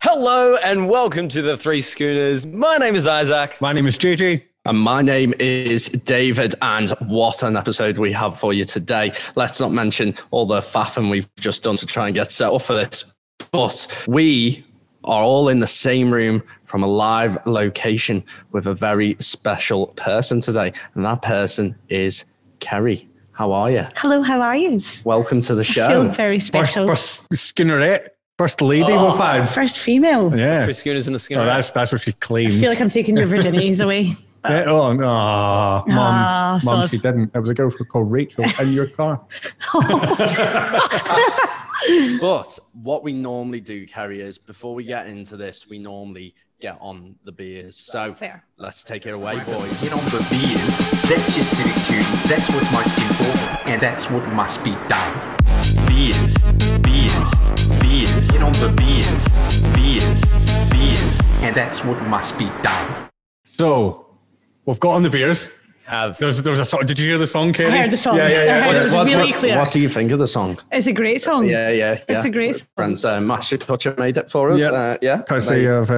Hello and welcome to the Three Schooners. My name is Isaac. My name is JJ. And my name is David, and what an episode we have for you today. Let's not mention all the faffing we've just done to try and get set up for this, but we are all in the same room from a live location with a very special person today, and that person is Kerry. How are you? Hello, how are you? Welcome to the show. I feel very special. First Schoonerette. First lady we've had. First female. Yeah. Three Schooners in the Schooner. Oh, that's what she claims. I feel like I'm taking your virginities away. Yeah, Mum, she didn't. It was a girl called Rachel in your car. But what we normally do, Kerry, is before we get into this, we normally get on the beers. So let's take it away, boys. Get on the beers. That's your civic duty. That's what's most important. And that's what must be done. Beers, beers, beers. Get on the beers. Beers, beers. And that's what must be done. So, we've got on the beers. There was a song. Did you hear the song, Kerry? I heard the song. Yeah. I heard it was really clear. What do you think of the song? It's a great song. Yeah. It's a great song. Friends, Mashd'n'Kutcher made it for us. Yeah. Courtesy of...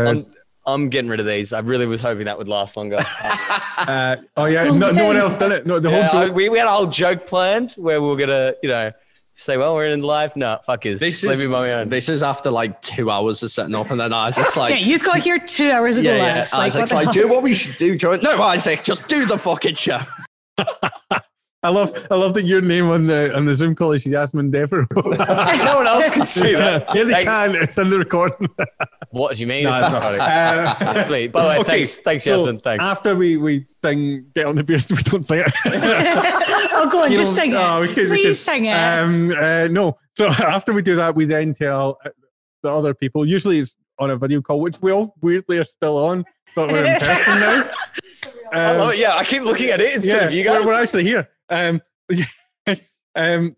I'm getting rid of these. I really was hoping that would last longer. No one else did it. No, the whole joke. We had a whole joke planned where we were going to, say, well, we're in live. No, fuckers. Leave me by my own. This is after like 2 hours of setting up, and then Isaac's like... Yeah, you just got here 2 hours ago, lads. Isaac's like, do what we should do, Joe. No, Isaac, just do the fucking show. I love that your name on the Zoom call is Yasmin Devereaux. No one else can see that. Yeah, they can. It's in the recording. What do you mean? No, it's not. By the way, thanks, Yasmin. Thanks. After we sing Get on the Beers, we don't sing it. Oh, go on, just sing it. Please sing it. No. So after we do that, we then tell the other people, usually it's on a video call, which we all weirdly are still on, but we're in person now. I love it. Yeah, I keep looking at it instead of you guys. We're actually here.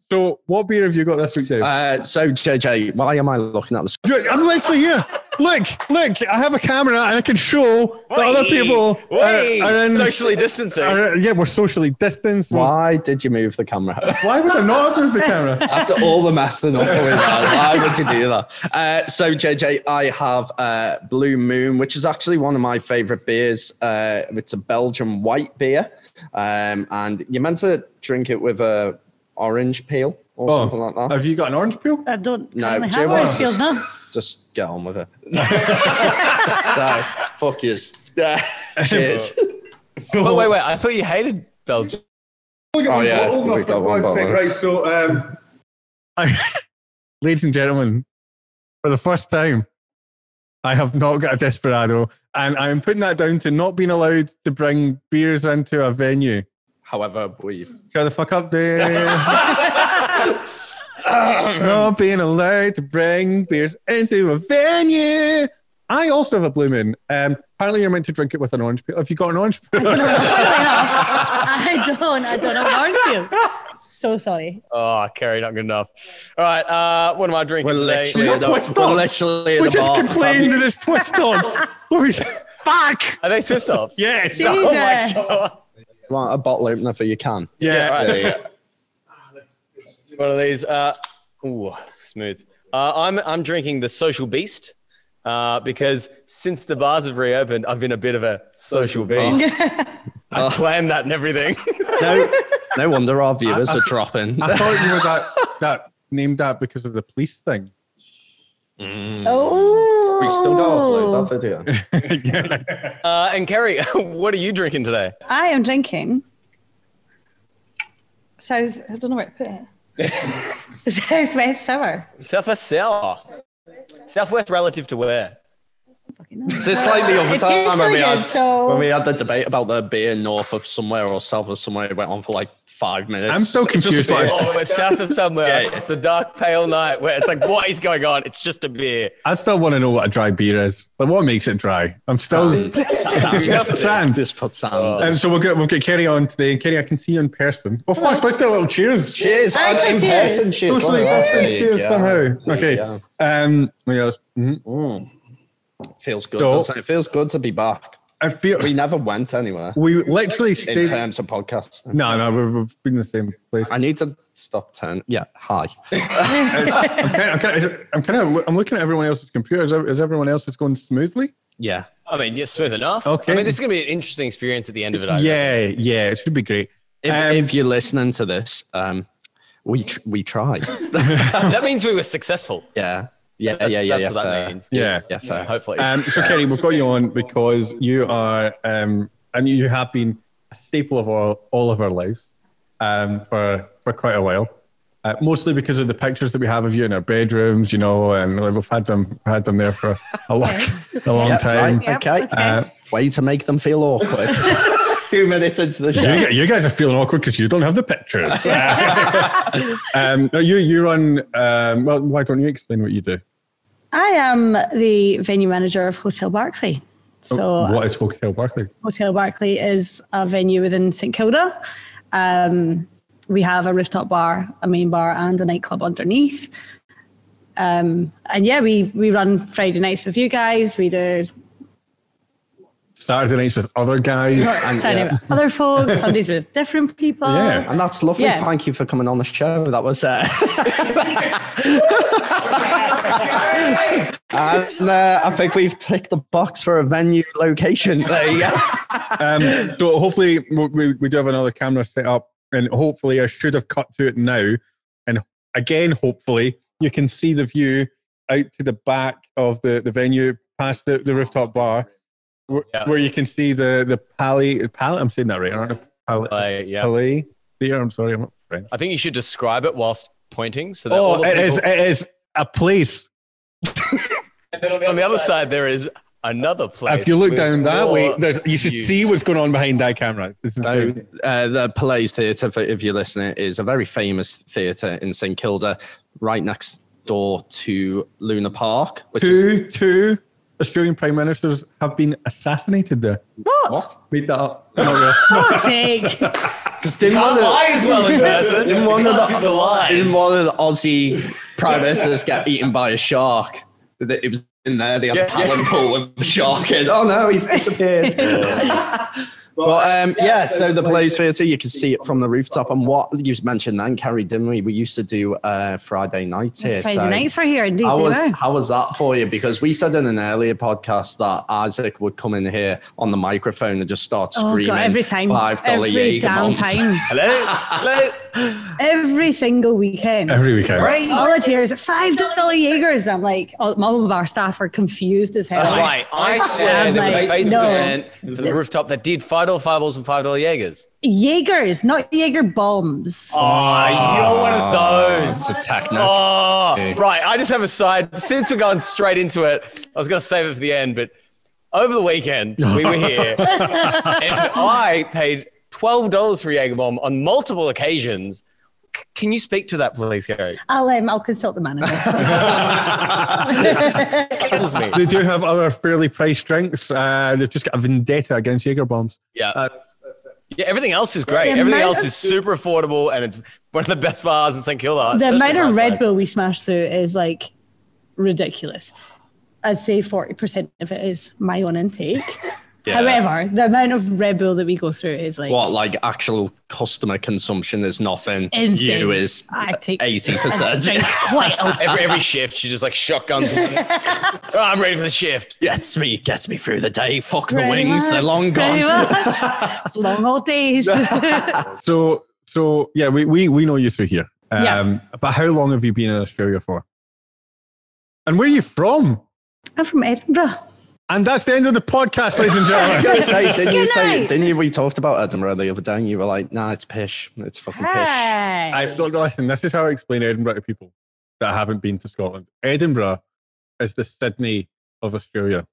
So what beer have you got this week, Dave? So JJ, why am I looking at the screen? I'm literally here. Look, I have a camera and I can show the other people are in, socially distancing. We're socially distanced. Why did you move the camera? Why would I not have moved the camera? After all the messing up with that, why would you do that? So JJ, I have Blue Moon, which is actually one of my favorite beers. It's a Belgian white beer, and you're meant to drink it with a orange peel or something like that. Have you got an orange peel? I don't No, have orange peels now. Just get on with it. So, fuck yous. Cheers. But wait, I thought you hated Belgium. We got one bottle. Right, so, ladies and gentlemen, for the first time, I have not got a Desperado, and I'm putting that down to not being allowed to bring beers into a venue. However, we've... Shut the fuck up, Dave. Not being allowed to bring beers into a venue. I also have a Blue Moon. Apparently you're meant to drink it with an orange peel. Have you got an orange peel? I don't have an orange peel. So sorry. Oh, Kerry, not good enough. All right, what am I drinking today? We just complained that it's twist offs. Fuck! Are they twist offs? Yes. Jesus. Oh my God. You want a bottle opener for your can? Yeah. Right. Let's do one of these. Smooth. I'm drinking the Social Beast because since the bars have reopened, I've been a bit of a social beast. I planned that and everything. No wonder our viewers are dropping. I thought you were that named that because of the police thing. Oh. We still got to upload that video. And Kerry, what are you drinking today? I am drinking. I don't know where to put it. Southwest Sour. Southwest Sour. Southwest relative to where? Is this like the other time when we had the debate about the beer north of somewhere or south of somewhere? It went on for like 5 minutes. I'm still confused. It's south of somewhere. It's the dark pale night where it's like, what is going on? It's just a beer. I still want to know what a dry beer is. Like, what makes it dry? I'm still sand. Just put sand. So we'll get Kerry on today. Kerry, I can see you in person. Well, first let's do a little cheers. Cheers. In person. Cheers. Socially distanced cheers somehow. Okay. Feels good. So, doesn't it? It feels good to be back. I feel We never went anywhere we literally in stayed. terms of podcasts. No, we've been in the same place. I need to stop 10. Yeah, hi. I'm looking at everyone else's computers. Is everyone else's going smoothly? Yeah. I mean, yeah, smooth enough. Okay. I mean, this is going to be an interesting experience at the end of it. I reckon. Yeah, it should be great. If you're listening to this, we tried. That means we were successful. Yeah. That's what that means. Yeah. Yeah, fair. Hopefully. So Kerry, we've got you on because you are, and you have been a staple of all of our lives for quite a while. Mostly because of the pictures that we have of you in our bedrooms, and we've had them there for a long time. Right, okay. Way to make them feel awkward. 2 minutes into the show. You guys are feeling awkward because you don't have the pictures. You run. Well, why don't you explain what you do? I am the venue manager of Hotel Barclay. So What is Hotel Barclay? Hotel Barclay is a venue within St Kilda. We have a rooftop bar, a main bar, and a nightclub underneath. And yeah, we run Friday nights with you guys. We do Saturday nights with other guys. Saturday with other folks, Sundays with different people. Yeah. And that's lovely. Yeah. Thank you for coming on the show. That was and I think we've ticked the box for a venue location. There you go. So hopefully we do have another camera set up, and hopefully I should have cut to it now. And again, hopefully you can see the view out to the back of the venue past the rooftop bar. Where you can see the Palais. I'm saying that right, aren't I? Palais Theatre. I'm sorry, I'm not French. I think you should describe it whilst pointing. So that it is a place. And then on the other side, there is another place. If you look down that way, you should see what's going on behind that camera. So, the Palais Theatre, if you're listening, is a very famous theatre in St Kilda, right next door to Luna Park. Two Australian Prime Ministers have been assassinated there. What? Made that up. Not real. Fuck's sake. Because didn't lie as well in person. Didn't one of the lies. Didn't one of the Aussie prime ministers get eaten by a shark? It was in there. They had a paddling pool with the shark in. Oh no, he's disappeared. But so the Palais Theatre, you can see it from the rooftop. And what you mentioned then, Kerry, didn't we? We used to do Friday nights here. Friday nights were here, indeed. How was that for you? Because we said in an earlier podcast that Isaac would come in here on the microphone and just start screaming. God, every time. $5 every Jaeger damn bombs. time. Hello? Every single weekend. Every weekend. All it here is $5 Jaegers. I'm like, all of our staff are confused as hell. Right. I swear there was a like, Facebook no. event for the rooftop that did $5 fireballs and $5 Jaegers. Jaegers, not Jaeger bombs. Oh, you're one of those. It's a technique. Oh, right. I just have a side. Since we're going straight into it, I was going to save it for the end, but over the weekend, we were here and I paid $12 for Jaeger bomb on multiple occasions. Can you speak to that, please, Kerry? I'll consult the manager. Kills me. They do have other fairly priced drinks. They've just got a vendetta against Jaeger bombs. Yeah. Yeah, everything else is great. The Everything amount else is super affordable, and it's one of the best bars in St Kilda. The amount of Red Bull. Bull we smash through is like ridiculous. I'd say 40% of it is my own intake. Yeah. However, the amount of Red Bull that we go through is like What, like actual customer consumption is nothing. insane. You is I take 80%. drink quite a lot. Every shift, she just like shotguns. Oh, I'm ready for the shift. Gets me through the day. Fuck the Pretty wings, much, they're long pretty gone. much. It's long old days. So yeah, we know you through here. Yeah. But how long have you been in Australia for? And where are you from? I'm from Edinburgh. And that's the end of the podcast, ladies and I was gentlemen. going to say, night. didn't you? We talked about Edinburgh the other day and you were like, nah, it's pish. It's fucking pish. Hey. Listen, this is how I explain Edinburgh to people that haven't been to Scotland. Edinburgh is the Sydney of Australia.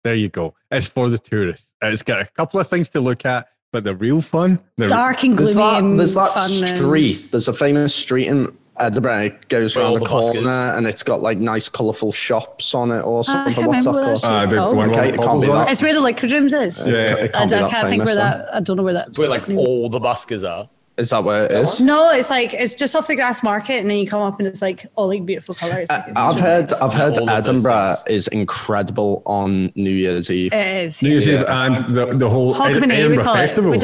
There you go. It's for the tourists. It's got a couple of things to look at, but the real fun. Dark and There's gloomy and that fun. street. There's a famous street in Edinburgh. It goes Where around all the the corner buskers. and it's got like nice, colourful shops on it or I something. can't What's that remember what called? that street's the called. one with Okay, all it the can't cobbles be on that. it. It's where the liquor rooms is. Yeah, It can't be I that can't think where famous, that. I don't know where that. It's where like all the buskers are. Is that where it is? No, it's just off the Grass Market, and then you come up and it's like all like beautiful colours. I've heard Edinburgh is incredible on New Year's Eve. It is. New Year's Eve and the whole Hogmanay, Edinburgh we call Festival. it.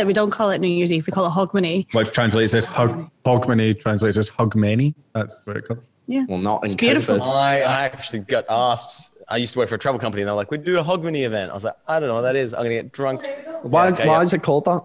We don't call it New Year's Eve. We call it Hogmanay. Which translates as Hogmanay translates as Hugmanay. That's where it comes. Yeah. Well, not in beautiful. COVID. I actually got asked. I used to work for a travel company, and they're like, "We do a Hogmanay event." I was like, "I don't know what that is. I'm gonna get drunk." Why is it called that?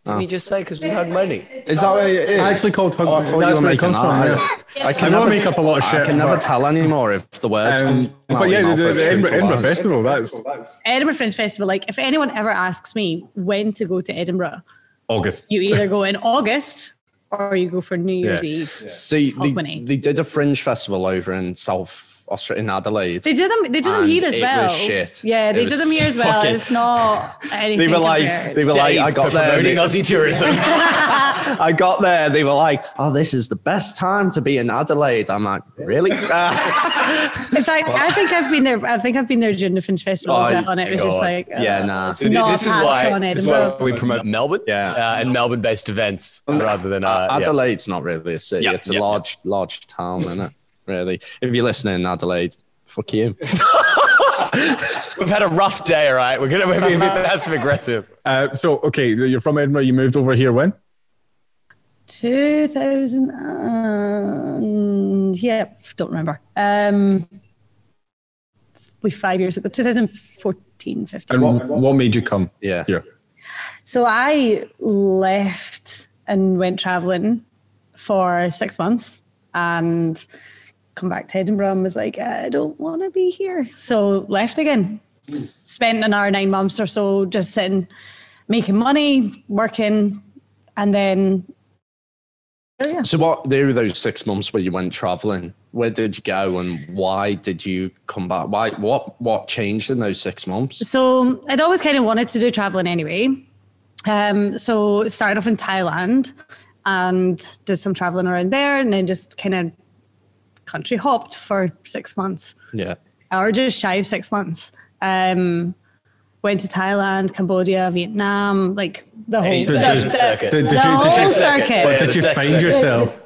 Didn't you just say because we hug money? Is that what it is? I actually called Hugmanay. I thought you That's were where it making comes from. that. Yeah. I I know I make up a lot of shit. I can never tell anymore if the words come but out yeah, of my mouth the are Edinburgh truthful. Festival, that's Edinburgh Fringe Festival. Like, if anyone ever asks me when to go to Edinburgh, August. you either go in August or you go for New Year's Yeah. Eve. See, Hogmanay. they did a fringe festival over in South Australia, in Adelaide. They do them And here as it well. was shit. Yeah, they It do was them here as well. fucking- It's not anything. They were like, compared. I got there. Promoting Aussie tourism. I got there. They were like, "Oh, this is the best time to be in Adelaide." I'm like, "Really?" In fact, I think I've been there. I think I've been there during the Fringe Festival as Oh, well, and it was just God. like, Yeah, nah. it's not this is a patch why on this is Edinburgh. why we promote Melbourne, Yeah. and Melbourne-based events rather than Adelaide's not really a city. Yeah, It's a yeah. large town, isn't it? Really. If you're listening in Adelaide, fuck you. We've had a rough day, all right? We're being a bit passive aggressive. So, okay, you're from Edinburgh. You moved over here when? 2000. Yeah, don't remember. We 5 years ago, 2014, 15. And what made you come? Yeah. Here? So I left and went traveling for 6 months and come back to Edinburgh and was like, I don't want to be here. So left again. Spent another 9 months or so just sitting, making money, working, and then yeah. So what were those 6 months where you went traveling? Where did you go and why did you come back? Why? What changed in those 6 months? So I'd always kind of wanted to do traveling anyway. So started off in Thailand and did some traveling around there, and then just kind of country hopped for 6 months. Yeah. Or just shy of 6 months. Went to Thailand, Cambodia, Vietnam, like the whole circuit. Did the whole circuit. But did you find yourself?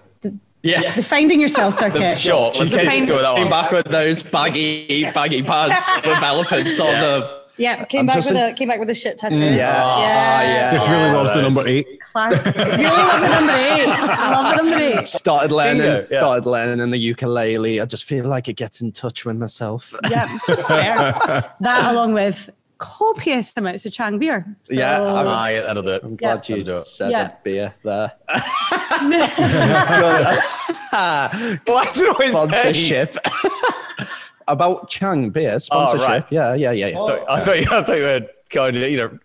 Yeah. The finding yourself circuit. Short. Let's go with that Came one. back with those baggy pants with elephants on them. Yeah, came back with a shit tattoo. Yeah. Just really loves the number 8. Classic. Really love the number 8. I love the number 8. Started Bingo, yeah. learning the ukulele. I just feel like it gets in touch with myself. Yeah, fair. That along with copious amounts of Chang beer. So, Yeah, Yeah, that'll do it. I'm glad Yeah. you said Yeah. the beer there. Why is it always Sponsorship. About Chang beer sponsorship. right. Yeah. I thought you were going to,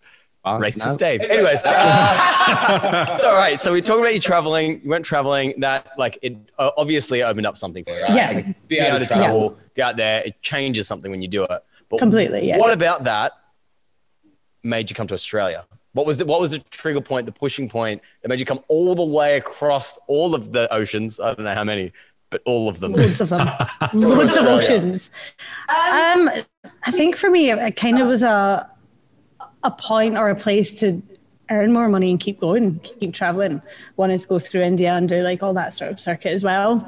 racist no. Dave. Anyways, so, all right. So we talked about you traveling. You went traveling. That it obviously opened up something for you. Right? Yeah. Like, be able to travel, go out there. It changes something when you do it. But Completely, yeah. What about that made you come to Australia? What was the trigger point, the pushing point that made you come all the way across all of the oceans? I don't know how many, but all of them. Loads of them. Loads of oceans. I think for me, it kind of was a point or a place to earn more money and keep going, keep traveling. Wanted to go through India and do all that sort of circuit as well.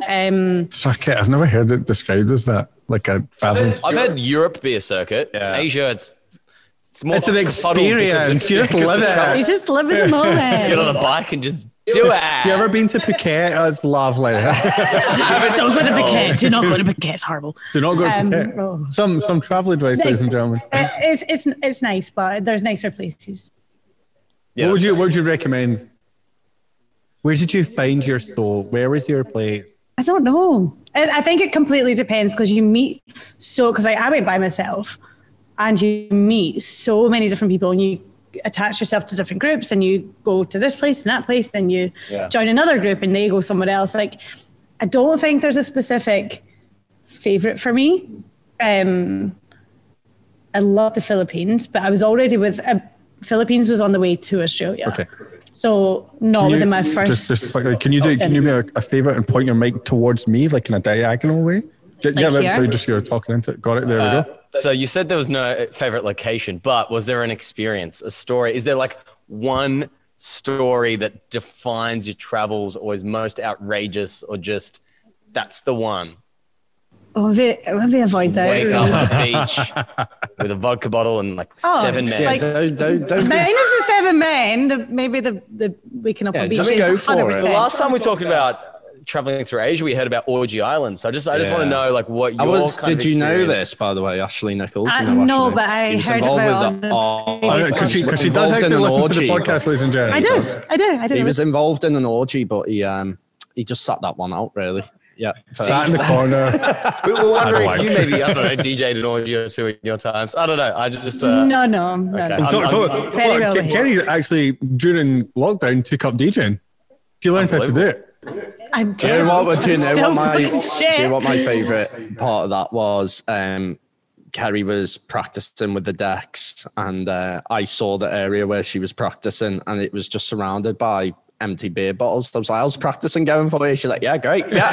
Circuit. I've never heard it described as that. Like a traveling. I've heard Europe be a circuit. Asia, it's more It's an befuddled because experience. You just live You it. just live in the moment. Get on a bike and just do it. You ever been to Phuket? Oh, it's lovely. Don't go to Phuket. Do not go to Phuket. It's horrible. Do not go to Phuket. Oh. Some travel advice, ladies and gentlemen. It's nice, but there's nicer places. Yeah. What would you recommend? Where did you find your soul? Where was your place? I don't know. I think it completely depends because you meet because I went by myself and you meet so many different people and you attach yourself to different groups and you go to this place and that place, then you join another group and they go somewhere else. I don't think there's a specific favorite for me. I love the Philippines, but I was already Philippines was on the way to Australia. Okay. So not within my first. Just can you be a favour and point your mic towards me, like in a diagonal way? Yeah, here? so you're talking into it. Got it. There we go. So you said there was no favorite location, but was there an experience, a story? Is there one story that defines your travels or is most outrageous or just that's the one? Oh, maybe avoid that. Wake up at the beach with a vodka bottle and like 7 men. Yeah, Like- don't be- Minus the 7 men, maybe the waking up Yeah, on beach just is go for it. 100%. The last time we talked about traveling through Asia, we heard about Orgy Island. So I just want to know like what your Did you know this, by the way, Ashley Nichols? You know no, Ashley? but I He was heard involved about with it the- on the previous Because one. she does Involved actually in an listen to the orgy, podcast, ladies and gentlemen. I do. He was involved in an orgy, but he just sat that one out, really. Yeah. Sat in the corner. We were wondering I if don't you maybe, I don't know, DJ'd an orgy or two in your times. I don't know. I just... No. Okay. Very well behaved. Kerry actually, during lockdown, took up DJing. She learned how to do it. I'm Do you know what? still fucking shit. Do you know what my favorite part of that was? Kerry was practicing with the decks, and I saw the area where she was practicing, and it was just surrounded by empty beer bottles. I was like, "How's practicing going for you?" She's like, "Yeah, great. Yeah."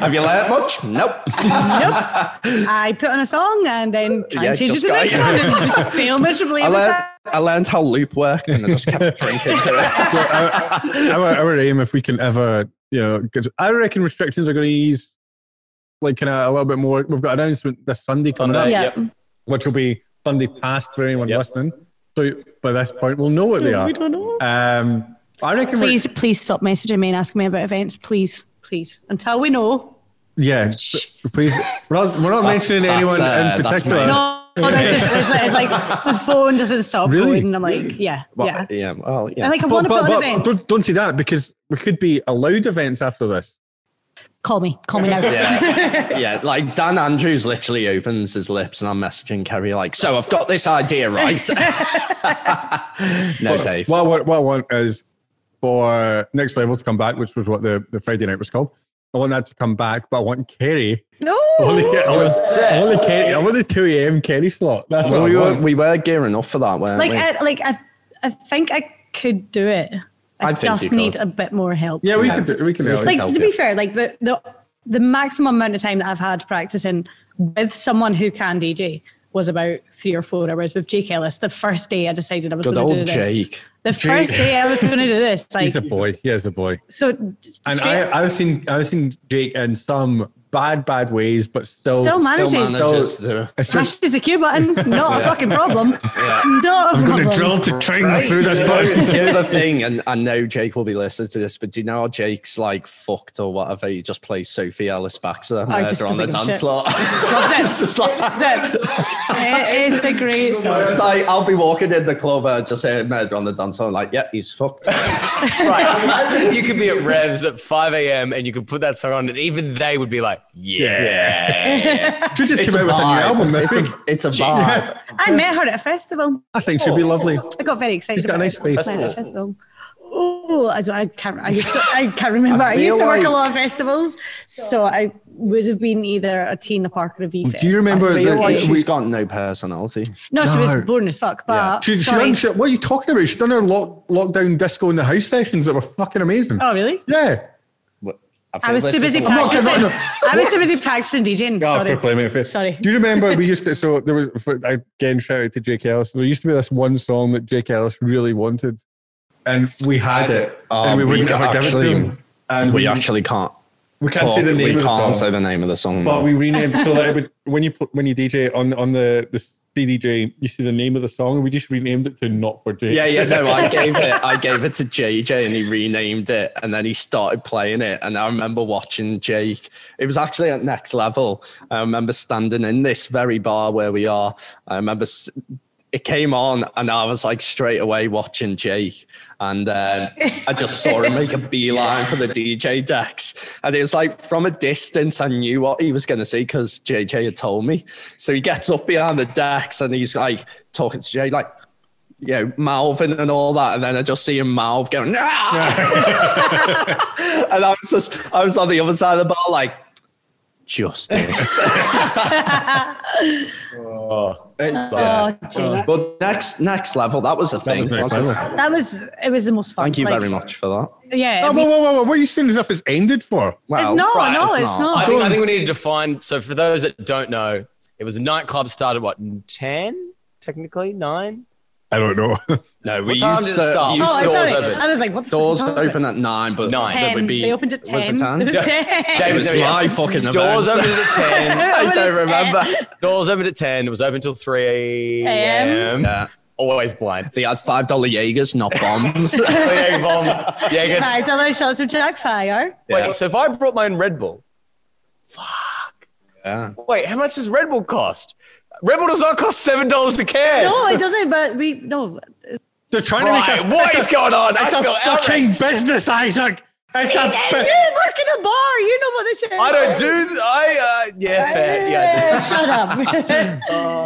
Have you learnt much? Nope. I put on a song and then try and change it to the next one and just fail miserably every time. I learned how loop worked, and I just kept drinking to it. So our aim, if we can ever, I reckon restrictions are going to ease, like kind of a little bit more. We've got an announcement this Sunday coming up, Yeah. which will be Sunday past for anyone listening. So by this point, we'll know what they are. We don't know. I reckon. Please stop messaging me and asking me about events. Please. Until we know. Yeah, please. We're not mentioning anyone in particular. No, it's like the phone doesn't stop Really? going. And I'm like, yeah. Well, yeah. I like I want to put on events. Don't say that, because we could be allowed events after this. Call me now. Yeah, like Dan Andrews literally opens his lips and I'm messaging Kerry like, so I've got this idea, right? No, Dave. What I want is for Next Level to come back, which was what the Friday night was called. I want that to come back, but I want Kerry. No. I want the 2 a.m. Kerry slot. That's what I want. We were gearing up for that, weren't we? I think I could do it. I think just you need could. a bit more help. Yeah, we can help. Like, help to you. be fair, like the maximum amount of time that I've had practicing with someone who can DJ was about 3 or 4 hours with Jake Ellis. The first day I decided I was Good going to do old this. Jake. The first day I was going to do this. Like, He's a boy. He is a boy. So, And I've seen Jake in some bad ways, but still manages. Smashes the Q button. Not a fucking problem. Not a problem. I'm going to drill to train through this button. Do you know the thing, and I know Jake will be listening to this, but do you know how Jake's like fucked or whatever? He just plays Sophie Ellis Baxter just on the doesn't give a dance shit. floor. It's a great song. Like, I'll be walking in the club and just say Murder on the dance floor, like, yeah, he's fucked. Right. You could be at Revs at 5 a.m. and you could put that song on and even they would be like, yeah. She just came out with a new album this week. It's a vibe. I met her at a festival. I think she'd be lovely. I got very excited. She's got a nice face. Met at a festival. Oh, I can't remember. I used to work a lot of festivals, so I would have been either a teen, a park, or a V fest. Do you remember? I feel like she's got no personality. No, she was boring as fuck. But She sorry. done, what are you talking about? She's done her lockdown disco in the house sessions that were fucking amazing. Oh, really? Yeah. I was too busy not practicing. kidding. I was too busy practicing DJing. After playing it. Sorry. Do you remember we used to? So there was, again, shout out to Jake Ellis. There used to be this one song that Jake Ellis really wanted, and we had it, and we wouldn't ever give it to him. And we actually can't. We can't say the name of the song. We can't say the name of the song. But we renamed so that it would, when you DJ on the CDJ, you see the name of the song, and we just renamed it to Not for Jake. Yeah, no, I gave it to JJ and he renamed it and then he started playing it. And I remember watching Jake. It was actually at Next Level. I remember standing in this very bar where we are. I remember it came on and I was like straight away watching Jake. And I just saw him make a beeline for the DJ decks. And it was like from a distance, I knew what he was going to say because JJ had told me. So he gets up behind the decks and he's like talking to Jay, like, you know, mouthing and all that. And then I just see him mouth going, ah! And I was on the other side of the bar like, justice. But next level, that was a thing. It was the most fun. Thank you very much for that. Yeah. Oh, whoa. What are you saying as if it's ended for? Well, it's not. right, No, it's it's not. I think we need to define. So for those that don't know, it was a nightclub started 10, technically 9. I don't know. No, we What time used did it start? to. Oh, Doors sorry. open. I was like, what the Doors fuck is open at 9, but 9. there 10. would be. They opened at 10. Was it 10? It was 10. It was my fucking Doors event. opened at 10. I don't remember. Doors opened at 10. It was open till 3 a.m. Yeah. Always blind. They had $5 Jaegers, not bombs. Jaeger bomb. Jaeger. $5 shots of Jack Fire. Wait, so if I brought my own Red Bull, Yeah. wait, how much does Red Bull cost? Red Bull does not cost $7 a can. No, it doesn't, but no. They're trying Right, to make a. what is going on? It's I a feel fucking outraged. business, Isaac. It's You a. work in a bar. You know what this shit is. I don't do. Yeah, fair. Yeah, Shut up.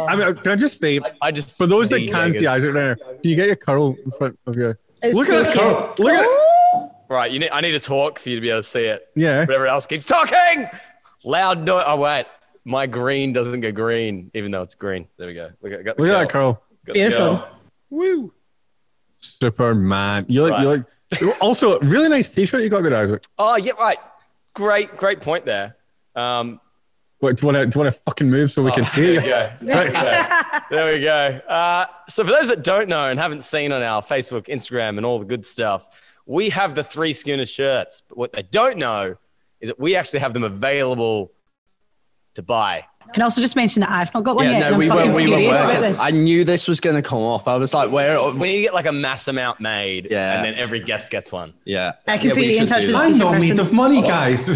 I mean, can I just say, I just for those that need can't see Jaegers. Isaac right now, can you get your curl in front of you? It's Look at so this curl. Look at it. Right, I need to talk for you to be able to see it. Yeah. But everyone else keeps talking. Loud noise. Oh wait, my green doesn't go green, even though it's green. There we go. Look at that curl. Got the Beautiful. curl. Woo. Superman. You like. Also, really nice T-shirt you got there, Isaac. Oh yeah, right. Great point there. What, do you want to fucking move so we can see you? Yeah. There we go. So for those that don't know and haven't seen on our Facebook, Instagram, and all the good stuff, we have the 3 Schooners shirts. But what they don't know is that we actually have them available to buy. Can I also just mention that I've not got one Yeah, yet. no, and I'm we fucking were furious about working. this. I knew this was going to come up. I was like, where? We need to get like a mass amount made, Yeah. and then every guest gets one. Yeah. I can Yeah, put we you in should touch do with that. the I'm t-shirt not made person. of money, guys.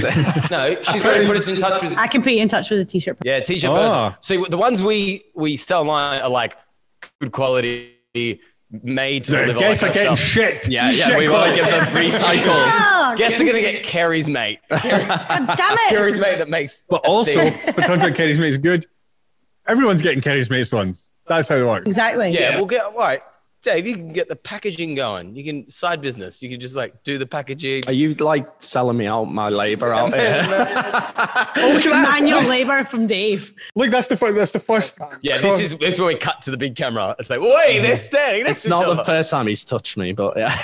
No, she's going to put us in touch with. I can put you in touch with the t-shirt. Yeah, t-shirt Ah. person. See, the ones we sell online are like good quality, made to The live. guests are all that kind getting of stuff. shit. Yeah, Shit we want to quality. give them recycled. Oh, Guests are going to get Kerry's mate. God damn it. Kerry's mate that makes. But also, the content Kerry's Mate's good. Everyone's getting Kerry's Mate's ones. That's how it works. Exactly. Yeah, we'll get right. Dave, you can get the packaging going. You can side business. You can just like do the packaging. Are you like selling me out my labor out here? Oh, look at that. Manual labor from Dave. Look, that's the first. Yeah, this is where we cut to the big camera. It's like, wait, they're standing next It's to not each the other. first time he's touched me, but yeah.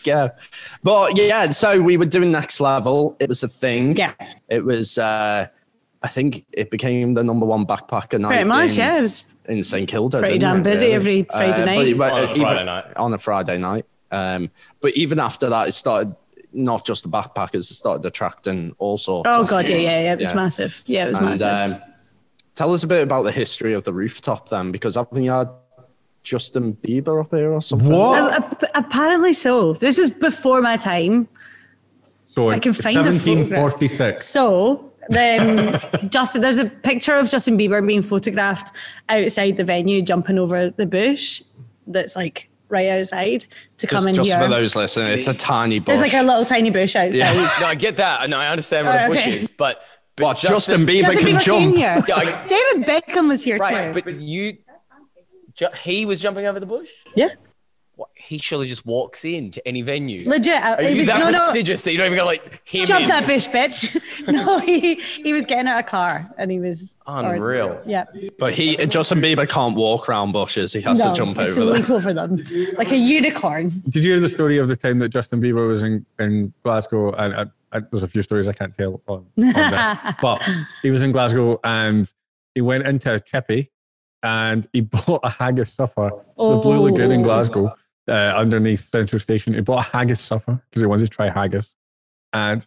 Yeah. But yeah, so we were doing Next Level. It was a thing. Yeah. It was, I think it became the #1 backpacker night. Pretty much, yeah. It was In St Kilda. pretty didn't damn it, busy really? every Friday night. but On a Friday night. On a Friday night. But even after that, it started not just the backpackers, it started attracting all sorts. Oh, of God, people. yeah. It was Yeah. massive. Yeah, it was And massive. tell us a bit about the history of the rooftop then, because I think you had Justin Bieber up here or something. What? Apparently so. This is before my time. So I can find a photograph. 1746. So then there's a picture of Justin Bieber being photographed outside the venue, jumping over the bush that's like right outside to come in Just here. for those listening, it's a tiny bush. There's like a little tiny bush outside. Yeah. No, I get that. No, I understand what Oh, a bush okay. is, but What, Justin Bieber Justin can Bieber jump? came here. Yeah, David Beckham was here right, too. but he was jumping over the bush. Yeah, What, he surely just walks in to any venue. legit. Are It you was, that no, prestigious that you don't even go like him? jump in? that bush, bitch. No, he was getting out of a car and he was Unreal. yeah. But Justin Bieber can't walk around bushes. He has to jump it's over to them. leap over them like a unicorn. Did you hear the story of the time that Justin Bieber was in Glasgow? And there's a few stories I can't tell on this, but he was in Glasgow and he went into a chippy and he bought a haggis supper, the Blue Lagoon in Glasgow, underneath Central Station. He bought a haggis supper because he wanted to try haggis, and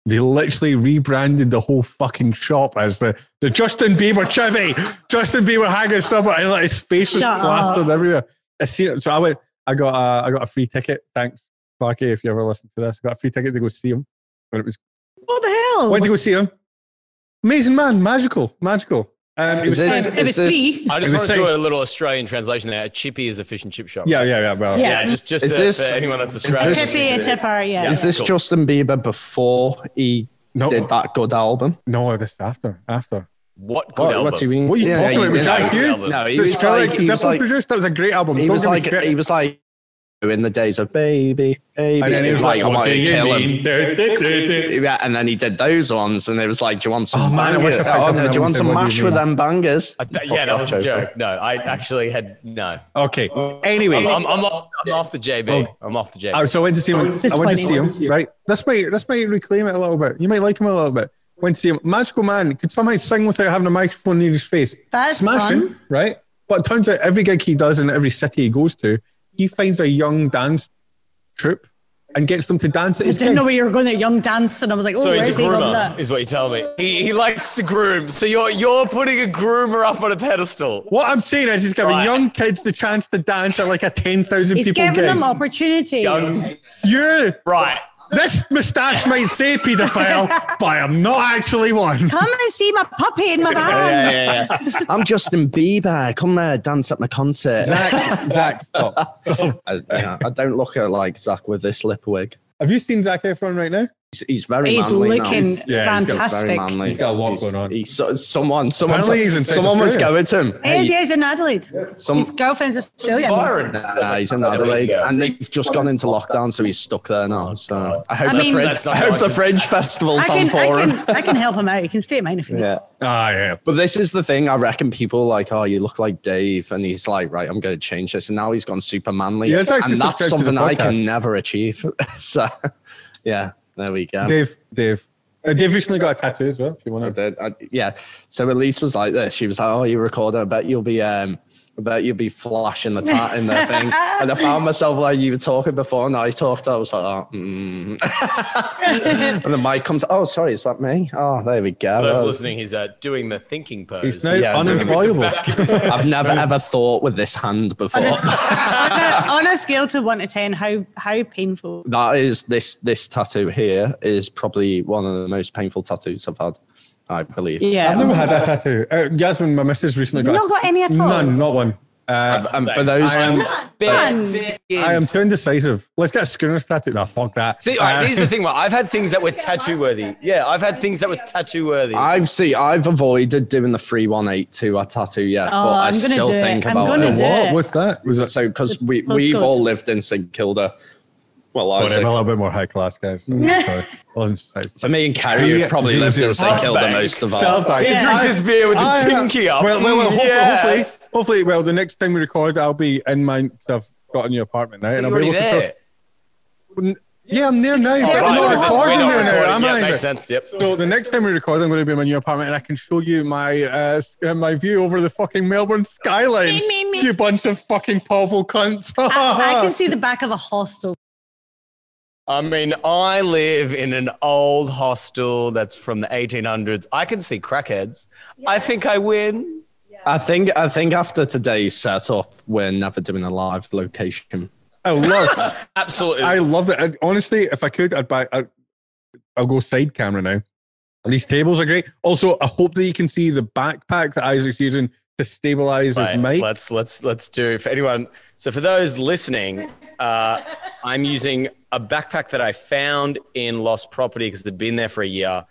they literally rebranded the whole fucking shop as the Justin Bieber chippy, Justin Bieber haggis supper, and like his face was Shut plastered up. everywhere. I see it. So I went. I got a free ticket. Thanks, Clarky, if you ever listen to this. I got a free ticket to go see him. And it was What the hell? went to go see him. Amazing man, magical. It was It was free. I It just was want to saying- do a little Australian translation there. A chippy is a fish and chip shop. yeah. Well, Yeah. Yeah, just Is this- for anyone that's is Australian. this- Chippy, a chipper, yeah. Is this Cool. Justin Bieber before he No. did that good album? no, this after. What good album? What do you mean? What are you talking about? With Jack Hughes? No, he The was like, he was Diplo like, produced. That was a great album. he Don't was give me like, shit. he was like, in the days of baby. And then he was like, I "What want do to you kill him. mean?" Do. Yeah, and then he did those ones, and it was like, "Do you want some Oh, man, I wish bangers? I picked up on Do that you one want and some said, "What do mash you with mean?" them bangers?" Yeah, that was a joke. No, I actually had no. Okay. Anyway, I'm off the JB. I'm off the JB. so I went to see him. I went to see him. Right. This might reclaim it a little bit. You might like him a little bit. Went to see him. Magical man could somehow sing without having a microphone near his face. That's smashing, fun. right? But it turns out every gig he does in every city he goes to, he finds a young dance troupe and gets them to dance at his I didn't gig. know where you were going to young dance, and I was like, oh, So he's where's a he going groomer, that? is what you tell me. He likes to groom. So you're putting a groomer up on a pedestal. What I'm saying is he's giving Right. young kids the chance to dance at like a 10,000 He's people giving gig. them opportunity. Young, You, right. this moustache might say paedophile, but I'm not actually one. Come and see my puppy in my van. Yeah. I'm Justin Bieber. Come dance at my concert. Zach, stop. I don't look at like Zach with this lip wig. Have you seen Zac Efron right now? He's very He's manly looking now. Yeah, he's got fantastic. Very manly. He's got a lot going on. Someone Apparently he's in South was Australia. going to him. He is in Adelaide. His girlfriend's Australian. Byron. He's in Adelaide, and they've just gone into lockdown, so he's stuck there now. So I hope That's not I hope nice. the Fringe Festival's on for him. I can help him out. He can stay at mine if you want. Yeah. Yeah. But this is the thing. I reckon people like, oh, you look like Dave, and he's like, right, I'm going to change this, and now he's gone super manly, Yeah, it's actually and that's subscribed to something the I podcast. can never achieve. So, yeah, there we go. Dave. Dave recently got a tattoo as well, if you want to. Yeah. So Elise was like this. She was like, "Oh, you record? I bet you'll be flashing the tat in the thing." And I found myself like you were talking before, and I talked. I was like, "Oh," and the mic comes. Oh, sorry, is that me? Oh, there we go. For those listening, he's doing the thinking pose. He's now Yeah, unemployable. I've never ever thought with this hand before. On a scale to 1 to 10, how painful? That is this tattoo here is probably one of the most painful tattoos I've had, I believe. Yeah. I've never had that tattoo. Yasmin, my missus recently You've got not got any at all? None, not one. And for those, I am too indecisive. Let's get a Schooners tattoo. No, fuck that. See, all right, here's the thing. Right? I've had things that were tattoo worthy. Yeah, I've had things that were tattoo worthy. I've avoided doing the 3182 tattoo yet, but I I'm gonna still do it. think I'm about gonna it. do What? it. What's that? Was it? So because we've Postcode. all lived in St Kilda. Well, I Whatever, say, a little bit more high class, guys. Sorry. I wasn't sorry. for me and Kerry, we've probably lived in St Kilda most of our. Self-bang. He drinks his beer with his pinky up. Well, Yes. hopefully, well, the next time we record, I'll be in my. I've got a new apartment now, and I'll You're be already able there. to. Yeah, I'm there now, but Right, I'm not we're recording not there now. recording. Am Yeah, I? makes sense. Yep. So the next time we record, I'm going to be in my new apartment, and I can show you my my view over the fucking Melbourne skyline. You bunch of fucking powerful cunts. I can see the back of a hostel. I mean, I live in an old hostel that's from the 1800s. I can see crackheads. I think I win. I think after today's setup, we're never doing a live location. I love. Absolutely. I love it. Honestly, if I could, I'll go side camera now. These tables are great. Also, I hope that you can see the backpack that Isaac's using to stabilize his mic. Let's do for anyone. So for those listening, I'm using a backpack that I found in lost property because it had been there for a year,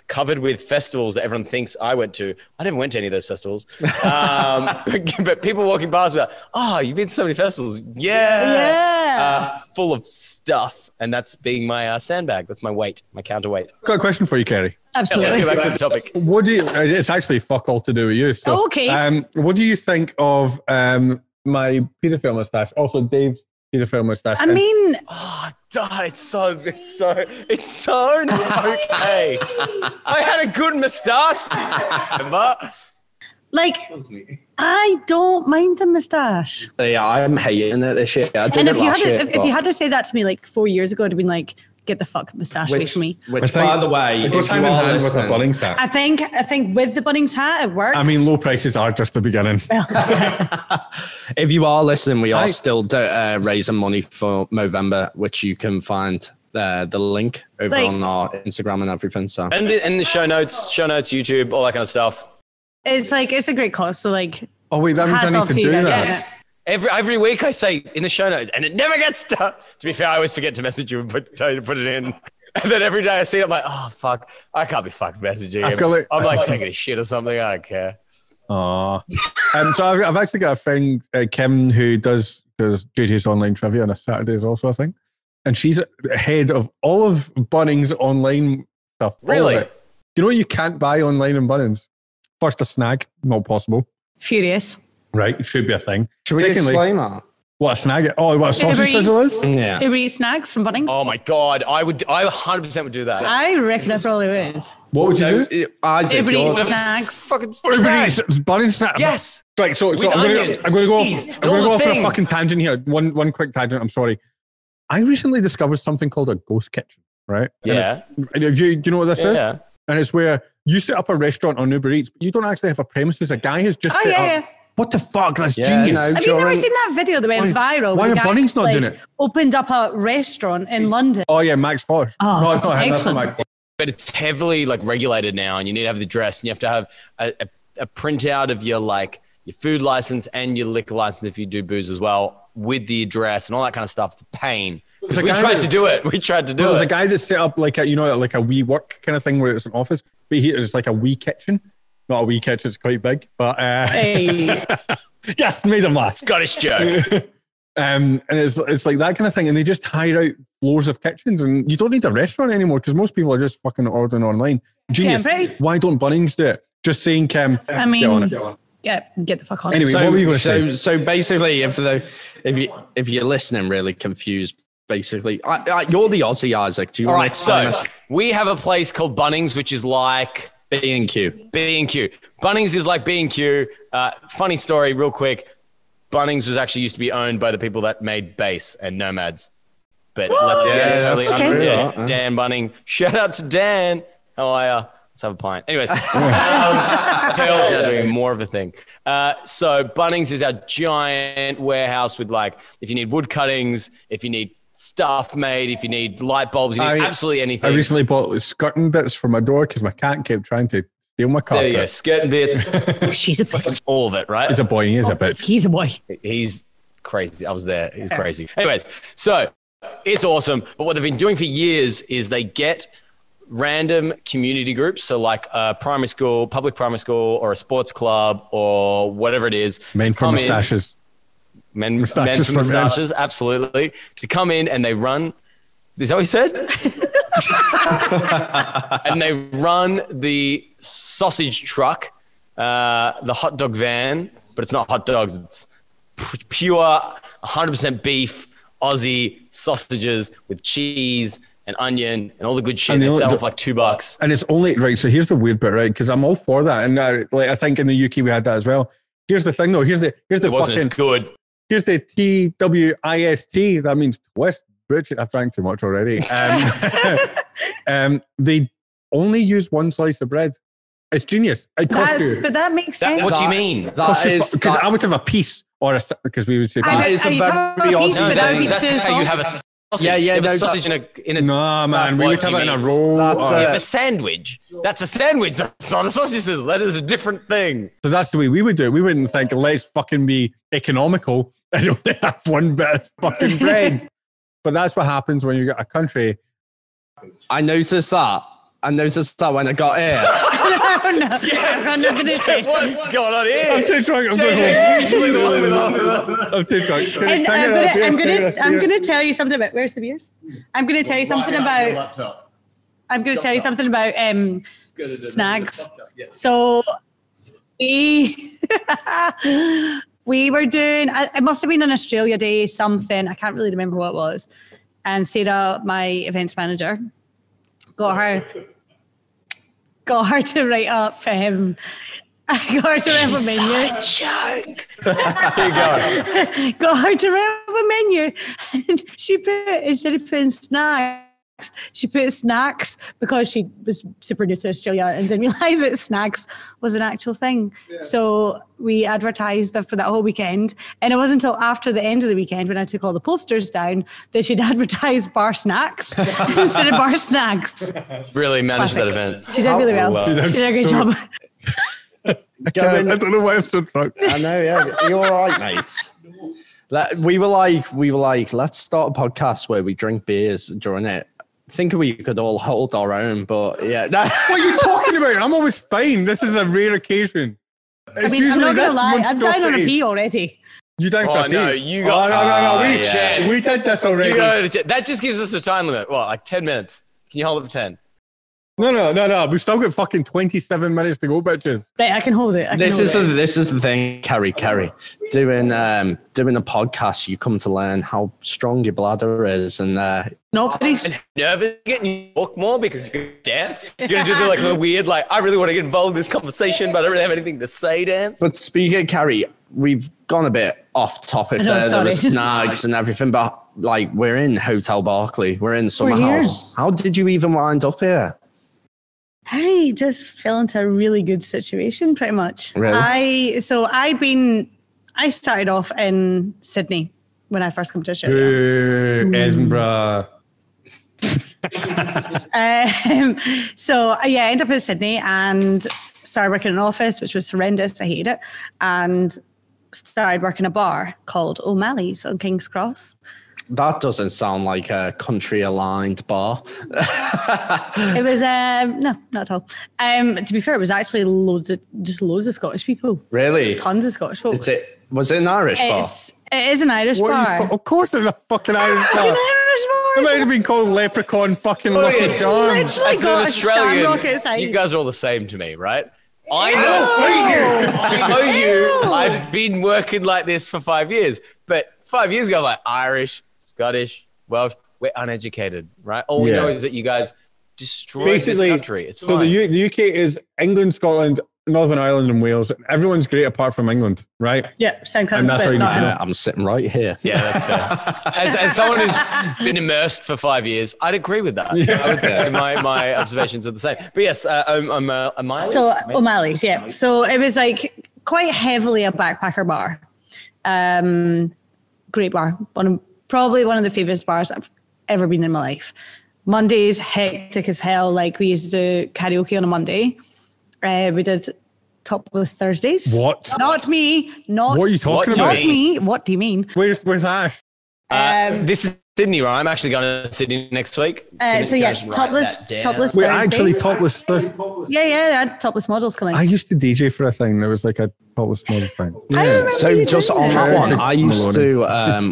covered with festivals that everyone thinks I went to. I never went to any of those festivals. But people walking past me like, oh, you've been to so many festivals. Yeah. Full of stuff. And that's being my sandbag. That's my weight, my counterweight. Got a question for you, Kerry. Absolutely. Let's go back to the topic. What do you? It's actually fuck all to do with you. So, Okay. What do you think of my paedophile mustache? Also, Dave's paedophile mustache. I mean, Oh, God, it's so not okay. I had a good moustache. Remember? like, I don't mind the moustache. So yeah, I'm hating it this year. I did And it last year. if you had to say that to me like 4 years ago, I'd have been like, get the fuck moustache away from me. Which by the way, it goes if you hand in are hand with a listening- Bunnings hat. I think with the Bunnings hat, it works. I mean, low prices are just the beginning. If you are listening, we are still raising money for Movember, which you can find the link over Like- on our Instagram and everything. So And in the show notes, YouTube, all that kind of stuff. it's a great cause. So like, Oh wait, that means hats I off need to you do guys. that. Yeah. Every week I say in the show notes, and it never gets done. To be fair, I always forget to message you and tell you to put it in. And then every day I see it, I'm like, oh, fuck, I can't be fucking messaging I've him. got it. I'm like taking a shit or something. I don't care. Aw. So I've actually got a friend, Kim, who does JJ's online trivia on a Saturdays also, I think. And she's head of all of Bunnings online stuff. all of Really? it. Do you know what you can't buy online in Bunnings? First, a snag, not possible. Furious. Right, it should be a thing. should we Secondly, explain that? What a snag! Oh, what a sausage Uber sizzle Eats. is? Yeah. Uber Eats snacks from Bunnings. Oh my God. I 100% would do that. I reckon I probably would. What would you do? Isaac, Uber you're- Eats snacks. Fucking Uber Eats. Eats, Bunnings snack. Yes. Right, so With I'm onion, going to go cheese, off. and I'm going all to go the off on a things. fucking tangent here. One quick tangent. I'm sorry. I recently discovered something called a ghost kitchen. Right? Yeah. Do you know what this is? Yeah. And it's where you set up a restaurant on Uber Eats, but you don't actually have a premises. A guy has just Oh, set yeah, up. yeah. What the fuck? That's Yeah, genius. no. Have you never During- seen that video that went viral? why where are the guy, Bunnings not doing it? Opened up a restaurant in London. Oh yeah, Max Force. Oh, no, it's not him. That's not excellent. Max Force. But it's heavily like regulated now, and you need to have the address, and you have to have a printout of your food license and your liquor license if you do booze as well, with the address and all that kind of stuff. It's a pain. It's a We guy tried that- to do it. We tried to do There's a it. guy that set up like a wee work kind of thing where it's an office, but it's like a wee kitchen. Not a wee kitchen, it's quite big. But Hey. yeah, made him laugh. Scottish joke. And it's like that kind of thing, and they just hire out floors of kitchens, and you don't need a restaurant anymore because most people are just fucking ordering online. Genius. Yeah, right. Why don't Bunnings do it? Just saying, Kim. I mean, get on it. get the fuck on. Anyway, So, what were you going to say? so basically, if you're listening really confused, basically, you're the Aussie Isaac. Do you All want right, to so we have a place called Bunnings, which is like B&Q? B&Q. Bunnings is like B&Q. Funny story, real quick. Bunnings was actually used to be owned by the people that made Base and Nomads. But that's true. yeah, Dan Bunning. Shout out to Dan. How are ya? Let's have a pint. Anyways, Hale's now doing more of a thing. So Bunnings is our giant warehouse with if you need wood cuttings, if you need stuff made, if you need light bulbs, you need absolutely anything. I recently bought skirting bits for my door because my cat kept trying to steal my carpet. There you go, skirting bits, She's a bitch. all of it, right? He's a boy. He is a bitch. He's a boy. He's crazy. I was there. He's crazy. Anyways, so it's awesome. But what they've been doing for years is they get random community groups. So like a primary school, public primary school, or a sports club, or whatever it is. Men from mustaches. Men Mustaches from for men. mustaches, absolutely. To come in and they run. Is that what he said? And they run the sausage truck, the hot dog van, but it's not hot dogs. It's pure 100% beef, Aussie sausages with cheese and onion and all the good shit. And They the- sell the- for like $2. And it's only right. So here's the weird bit, right? Because I'm all for that, and I think in the UK we had that as well. Here's the thing, though. Here's the It wasn't fucking as good. here's the TWIST. That means West Bridge. I've drank too much already. They only use one slice of bread. It's genius. It costs you. But that makes sense. What do you mean? Because I would have a piece or because we would say I piece. That is a know, and you very talk about Aussie pieces, No, but thing. that's that's too how you have soft. a sausage. Yeah, You have no, a sausage in a No, man, we What would do have you it in a mean? roll. That's or- You have a sandwich. That's a sandwich. That's not a sausage sizzle. That is a different thing. So that's the way we would do it. We wouldn't think, let's fucking be economical and only have one bit of fucking bread. But that's what happens when you get a country. I noticed that. When I got here. Oh, no. I'm not going to say. What's going on I'm here? too drunk. I'm going JJ's home. usually the one with I'm too drunk. Can I- And can I get a beer? I'm Can I gonna get a I'm beer? gonna tell you something about where's the beers? I'm gonna tell you something about snags. So we we were doing it must have been an Australia Day something. I can't really remember what it was. And Sarah, my events manager, got her to write up for him. I got her to write up a menu. Joke. Here you go. Got her to write up a menu. And she put, instead of putting snacks, she put snacks because she was super new to Australia and didn't realise that snacks was an actual thing. Yeah. So we advertised for that whole weekend. And it wasn't until after the end of the weekend when I took all the posters down that she'd advertised bar snacks instead of bar snacks. Really managed Classic. that event. She did really well. She did a great job. I don't know why I'm so drunk. I know, yeah. You're all right, mate. We were like, let's start a podcast where we drink beers during it. Thinking we could all hold our own, but yeah. What are you talking about? I'm always fine. This is a rare occasion. It's I mean, I'm not going to lie. I'm down on a pee already. You down for a pee? No, you got. No. We did this already. That just gives us a time limit. What, like 10 minutes? Can you hold it for 10? No. We've still got fucking 27 minutes to go, bitches. Right, I can hold it. This is the thing, Kerry. Doing a podcast, you come to learn how strong your bladder is, and not very. Nervous getting you talk more because you're gonna dance. You're gonna do the weird, I really want to get involved in this conversation, but I don't really have anything to say. Dance. But speaking of Kerry, we've gone a bit off topic there. There were snags and everything, but we're in Hotel Barclay, we're in Summer House. How did you even wind up here? I just fell into a really good situation, pretty much. Really? I started off in Sydney when I first came to Australia. Edinburgh. I ended up in Sydney and started working in an office, which was horrendous. I hated it. And started working a bar called O'Malley's on King's Cross. That doesn't sound like a country-aligned bar. It was no, not at all. To be fair, it was actually loads of Scottish people. Really? Tons of Scottish folk. Was it an Irish bar? It is an Irish bar. Of course, there's a fucking Irish bar. It might have been called Leprechaun fucking Lucky Charms. Literally As got an a shamrock Australian, outside. you guys are all the same to me, right? I know you. I've been working like this for 5 years, but 5 years ago, Irish, Scottish, Welsh, we're uneducated, right? All we know is that you guys destroyed this country. It's fine. The UK is England, Scotland, Northern Ireland, and Wales. Everyone's great apart from England, right? Yeah, same kind And of that's how you split. do it. I'm sitting right here. Yeah, that's fair. As someone who's been immersed for 5 years, I'd agree with that. Yeah. I would say my observations are the same. But yes, O'Malley's. So O'Malley's, yeah. So it was quite heavily a backpacker bar. Great bar. Probably one of the favourite bars I've ever been in my life. Mondays, hectic as hell. We used to do karaoke on a Monday. We did topless Thursdays. What? Not me. What are you talking about? Not me. What do you mean? Where's Ash? This is Sydney, right? I'm actually going to Sydney next week. topless Wait, Thursdays. actually, topless Thursday. Yeah, I had topless models coming. I used to DJ for a thing. There was a topless model thing. Yeah. So just on that one, Yeah. I used to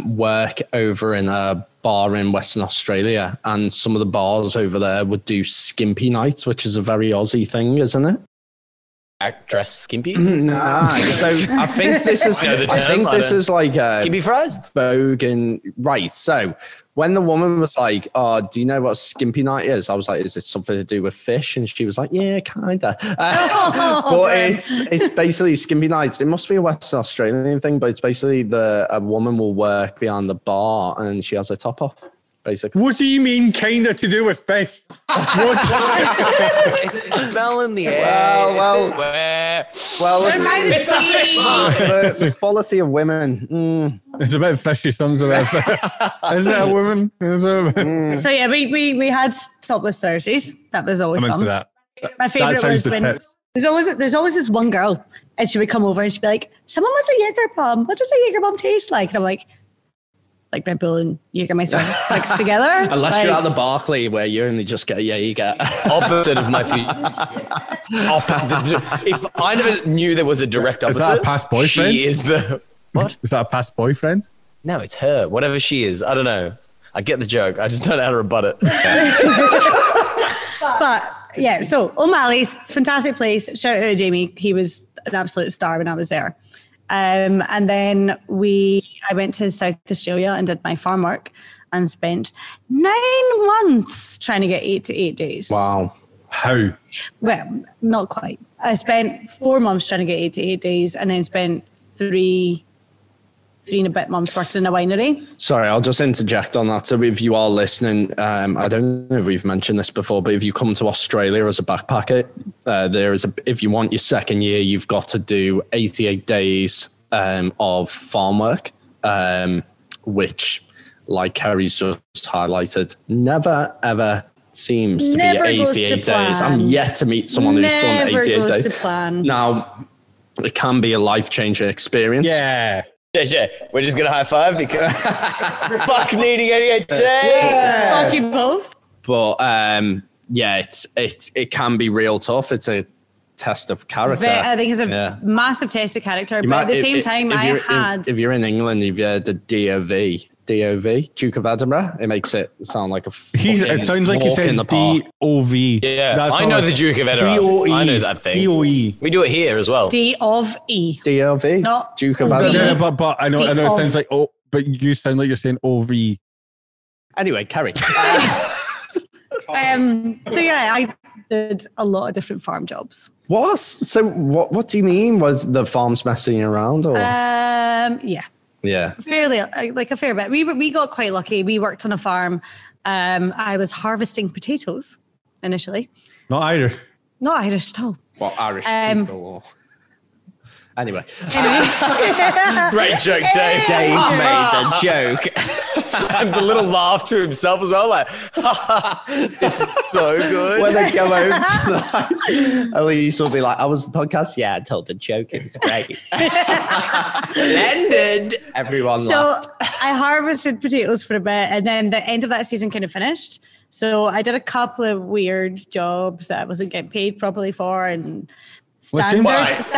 work over in a bar in Western Australia, and some of the bars over there would do skimpy nights, which is a very Aussie thing, isn't it? Dress skimpy? Nah. So I think this is Skimpy fries? bogan. Right. So when the woman was like, "Oh, do you know what skimpy night is?" I was like, "Is it something to do with fish?" And she was like, "Yeah, kinda." But it's basically skimpy nights. It must be a Western Australian thing, but it's basically a woman will work behind the bar and she has her top off. Basically. What do you mean, kinda to do with fish? It's smell in the air. The quality of women. It's a bit fishy, sons of us. Is it a woman? So yeah, we had topless Thursdays. That was always I'm fun. into that. My favourite was when there's always this one girl, and she would come over and she'd be like, "Someone wants a Jaeger bomb. What does a Jaeger bomb taste like?" And I'm like Red Bull and Jägermeister mixed together. Unless you're at the Barclay where you only just get a Jaeger. Opposite of my future. If I never knew there was a direct opposite. Is that a past boyfriend? She is the... What? Is that a past boyfriend? No, it's her. Whatever she is. I don't know. I get the joke. I just don't know how to rebut it. But yeah, so O'Malley's, fantastic place. Shout out to Jamie. He was an absolute star when I was there. And then I went to South Australia and did my farm work and spent 9 months trying to get 8 to 8 days. Wow. How? Well, not quite. I spent 4 months trying to get 8 to 8 days and then spent three and a bit months working in a winery. Sorry, I'll just interject on that. So if you are listening, I don't know if we've mentioned this before, but if you come to Australia as a backpacker, if you want your second year, you've got to do 88 days of farm work, which, like Kerry's just highlighted, never, ever seems to be 88 days. I'm yet to meet someone who's done 88 days. To plan. Now, it can be a life-changing experience. Yeah. Yeah. We're just going to high five because fuck needing 88 days. Yeah. Fuck you both. But it can be real tough. It's a test of character. I think it's a massive test of character. But at the same time, if you're in England, if you had a DOV, D-O-V, Duke of Edinburgh. It makes it sound like a It sounds like you said D-O-V. Yeah, I know the Duke of Edinburgh. D-O-E. I know that thing. D-O-E. We do it here as well. D-O-V-E. D-O-V? Not Duke of O-V. Edinburgh. No, but I know it sounds like but you sound like you're saying O-V. Anyway, Kerry. So yeah, I did a lot of different farm jobs. What do you mean? Was the farms messing around? Or? Yeah. Fairly, like a fair bit. We got quite lucky. We worked on a farm. I was harvesting potatoes initially. Not Irish. Not Irish at all. What, Irish people? Or... Anyway. Great joke, Dave. Dave made a joke. And the little laugh to himself as well. Like, this is so good. When they come home tonight, Elise will be like, I was the podcast. Yeah, I told a joke. It was great. Blended. Everyone laughed. I harvested potatoes for a bit, and then the end of that season kind of finished. So I did a couple of weird jobs that I wasn't getting paid properly for, and standard.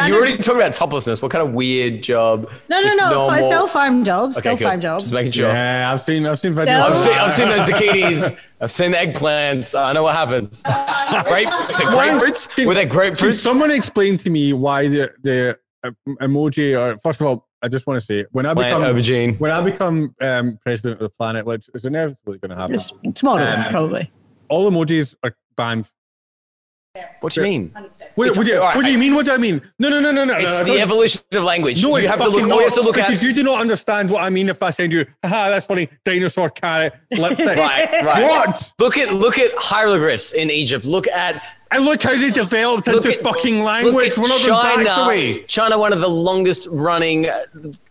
You already talked about toplessness. What kind of weird job? No. Still farm jobs. Okay, farm jobs. Just making sure. Yeah, I've seen videos. I've seen those zucchinis. I've seen the eggplants. I know what happens. Grapefruits? Were they grapefruits? Could someone explain to me why the emoji? Or first of all, I just want to say when I become president of the planet, which is inevitably going to happen. It's tomorrow, probably. All emojis are banned. What do you mean? What do you mean? What do I mean? No. It's the evolution of language. No, you have to look because you do not understand what I mean if I send you, haha, that's funny, dinosaur carrot, lipstick. Right. What? Look at hieroglyphs in Egypt. And look how they developed into fucking language. We're not going back the way. China, one of the longest running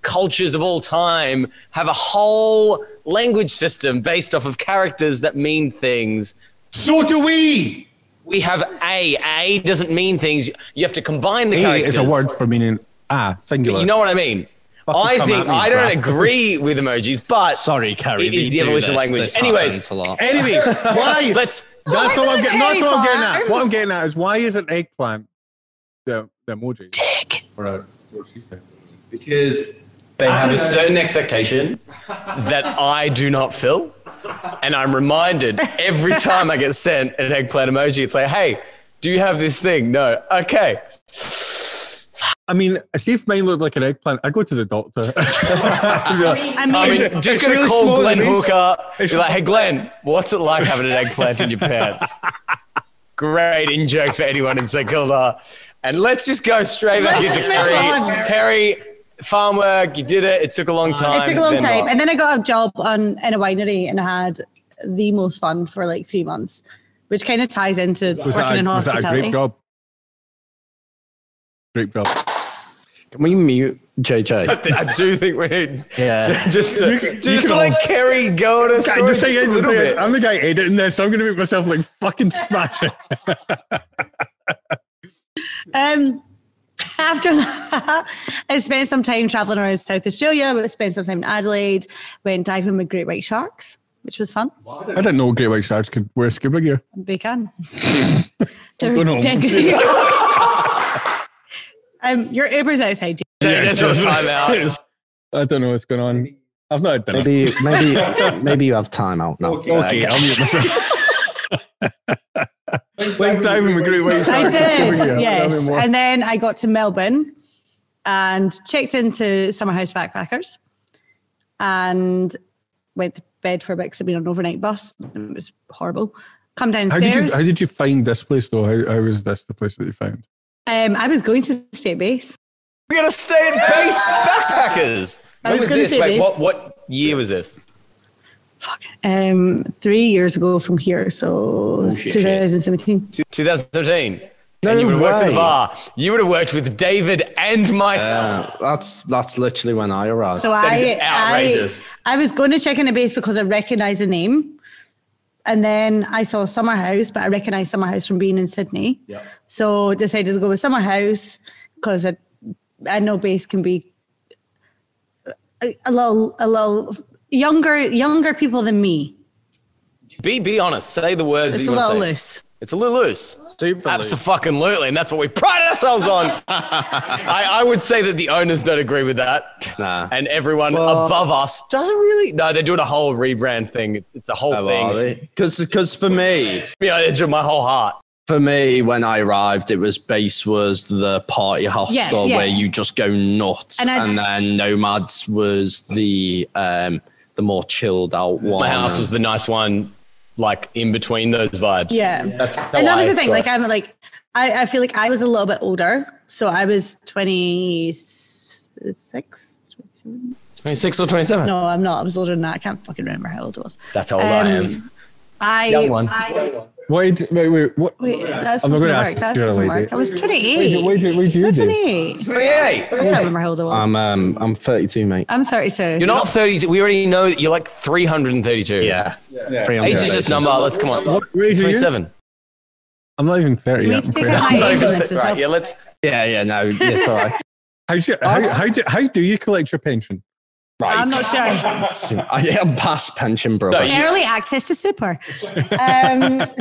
cultures of all time, have a whole language system based off of characters that mean things. So do we. We have A. A doesn't mean things. You have to combine the characters. A is a word for meaning singular. You know what I mean? I don't agree with emojis, but sorry, Kerry, it is the evolution of language. Anyway, why? That's not what I'm getting. That's what I'm getting at. What I'm getting at is why is an eggplant the emoji? Dick. Because they have a certain expectation that I do not fill. And I'm reminded every time I get sent an eggplant emoji, it's like, hey, do you have this thing? No. Okay. I mean, see if mine looked like an eggplant, I'd go to the doctor. I mean just going to call Glenn Hooker. Be like, hey, Glenn, what's it like having an eggplant in your pants? Great in-joke for anyone in St Kilda. And let's just go straight back into Kerry. Kerry, farm work, you did it. It took a long time. And then I got a job in a winery and I had the most fun for like 3 months, which kind of ties into working in hospitality. Was that a great job? Great job. Can we mute JJ? I do think we need. Yeah. Just to let Kerry go on a story. The thing is, I'm the guy editing this, so I'm going to make myself like fucking smash it. After that, I spent some time traveling around South Australia. I spent some time in Adelaide, went diving with great white sharks, which was fun. I didn't know great white sharks could wear scuba gear. They can. Your Uber's outside. That's your time out. I don't know what's going on. I've not had dinner. Maybe you have time out now. Okay, I'll mute myself. Like diving with great white sharks. I did, yes. And then I got to Melbourne and checked into Summer House Backpackers and went to bed for a bit because I'd been on an overnight bus. It was horrible. Come downstairs. How did you find this place though? How was this the place that you found? I was going to State Base. We're going to stay at Base Backpackers. When was this? Wait, what year was this? 3 years ago from here, so 2017. 2013. No, and you would have worked at the bar. You would have worked with David and myself. That's literally when I arrived. So that is outrageous. I was going to check in a base because I recognised the name. And then I saw Summer House, but I recognised Summer House from being in Sydney. Yeah. So decided to go with Summer House because I know base can be a little younger people than me. Be honest. Say the words. It's a little loose. It's a little loose. Super loose. Absolutely, and that's what we pride ourselves on. I would say that the owners don't agree with that. Nah. And everyone above us doesn't really. No, they're doing a whole rebrand thing. It's a whole thing. Because for me, It's my whole heart. For me, when I arrived, it was Base was the party hostel where you just go nuts, and then Nomads was the more chilled out one. My house was the nice one, like in between those vibes. Yeah, and that was the thing. Like I feel like I was a little bit older, so I was 26, 27. 26 or 27? No, I'm not. I was older than that. I can't fucking remember how old I was. That's how old I am. Wait, Young one. what? Wait, that's I'm not going to ask. That doesn't work. I was 28. Wait, you do? 28. 28. I can't remember how old I was. I'm 32, mate. I'm 32. You're not 32. We already know that you're like 332. Yeah. Age is just number. Let's come on. What age are you? 27. I'm not even 30 We yet. need to take out my age on this as well. Right, yeah, let's. Yeah, no, it's all right. How do you collect your pension? Right. I'm not sure. I am past pension, bro. Early access to super.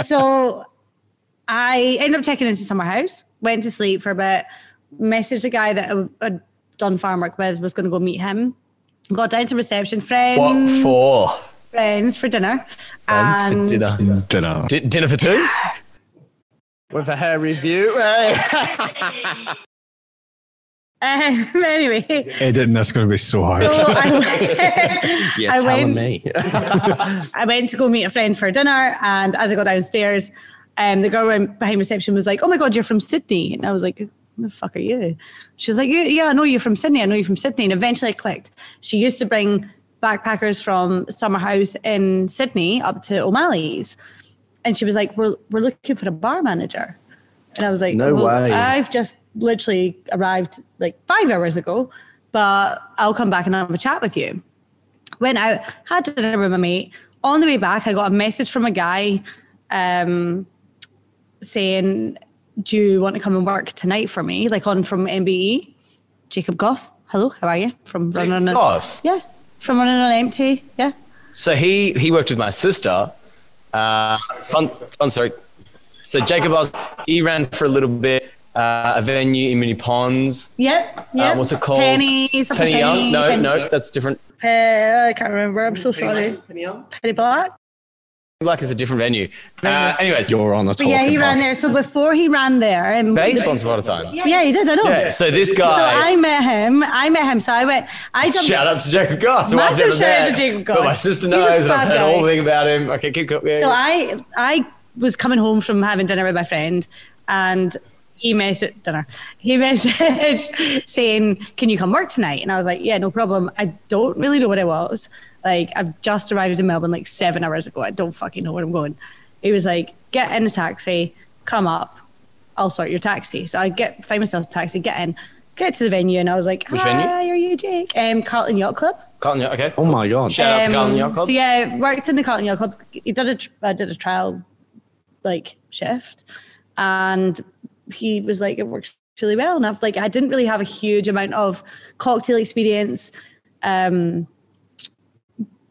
So I ended up checking into Summer House, went to sleep for a bit, messaged a guy that I'd done farm work with, was going to go meet him. Got down to reception, friends. What for? Friends for dinner. Friends for dinner. Dinner for two? With a hair review. Anyway. Editing, that's going to be so hard. So You're telling me. I went to go meet a friend for dinner, and as I got downstairs, the girl behind reception was like, "Oh my God, you're from Sydney." And I was like, "Who the fuck are you?" She was like, "Yeah, I know you're from Sydney. I know you're from Sydney." And eventually I clicked. She used to bring backpackers from Summer House in Sydney up to O'Malley's. And she was like, we're looking for a bar manager. And I was like, no way. I've just literally arrived like 5 hours ago, but I'll come back and have a chat with you. Went out, had dinner with my mate. On the way back, I got a message from a guy saying, "Do you want to come and work tonight for me?" Like from MBE. Jacob Goss. Hello, how are you? From running on Goss? Yeah, from running on empty. Yeah. So he worked with my sister. Fun story. So Jacob Goss, he ran for a little bit. A venue in Mini Ponds. Yep. What's it called? Penny Young? No, that's different. I can't remember. I'm so sorry. Penny Black. Black is a different venue. Anyways, you're on the top. Yeah, he ran there. So before he ran there, Base once upon a time. Yeah, he did. I know. Yeah. So this guy. So I met him. So I went. I jumped. Shout out to Jacob Goss. Massive shout out to Jacob Goss. But my sister knows, and I've heard all the thing about him. Okay, keep going. So I was coming home from having dinner with my friend, and he messaged saying, "Can you come work tonight?" And I was like, "Yeah, no problem." I don't really know what it was. Like, I've just arrived in Melbourne like 7 hours ago. I don't fucking know where I'm going. He was like, "Get in a taxi, come up, I'll sort your taxi." So I find myself a taxi, get to the venue, and I was like, Which "Hi, venue? are you Jake?" Carlton Yacht Club. Carlton Yacht, okay. Oh my God. Shout out to Carlton Yacht Club. So yeah, worked in the Carlton Yacht Club. I did a trial like shift, and he was like, "It works really well." And I didn't really have a huge amount of cocktail experience,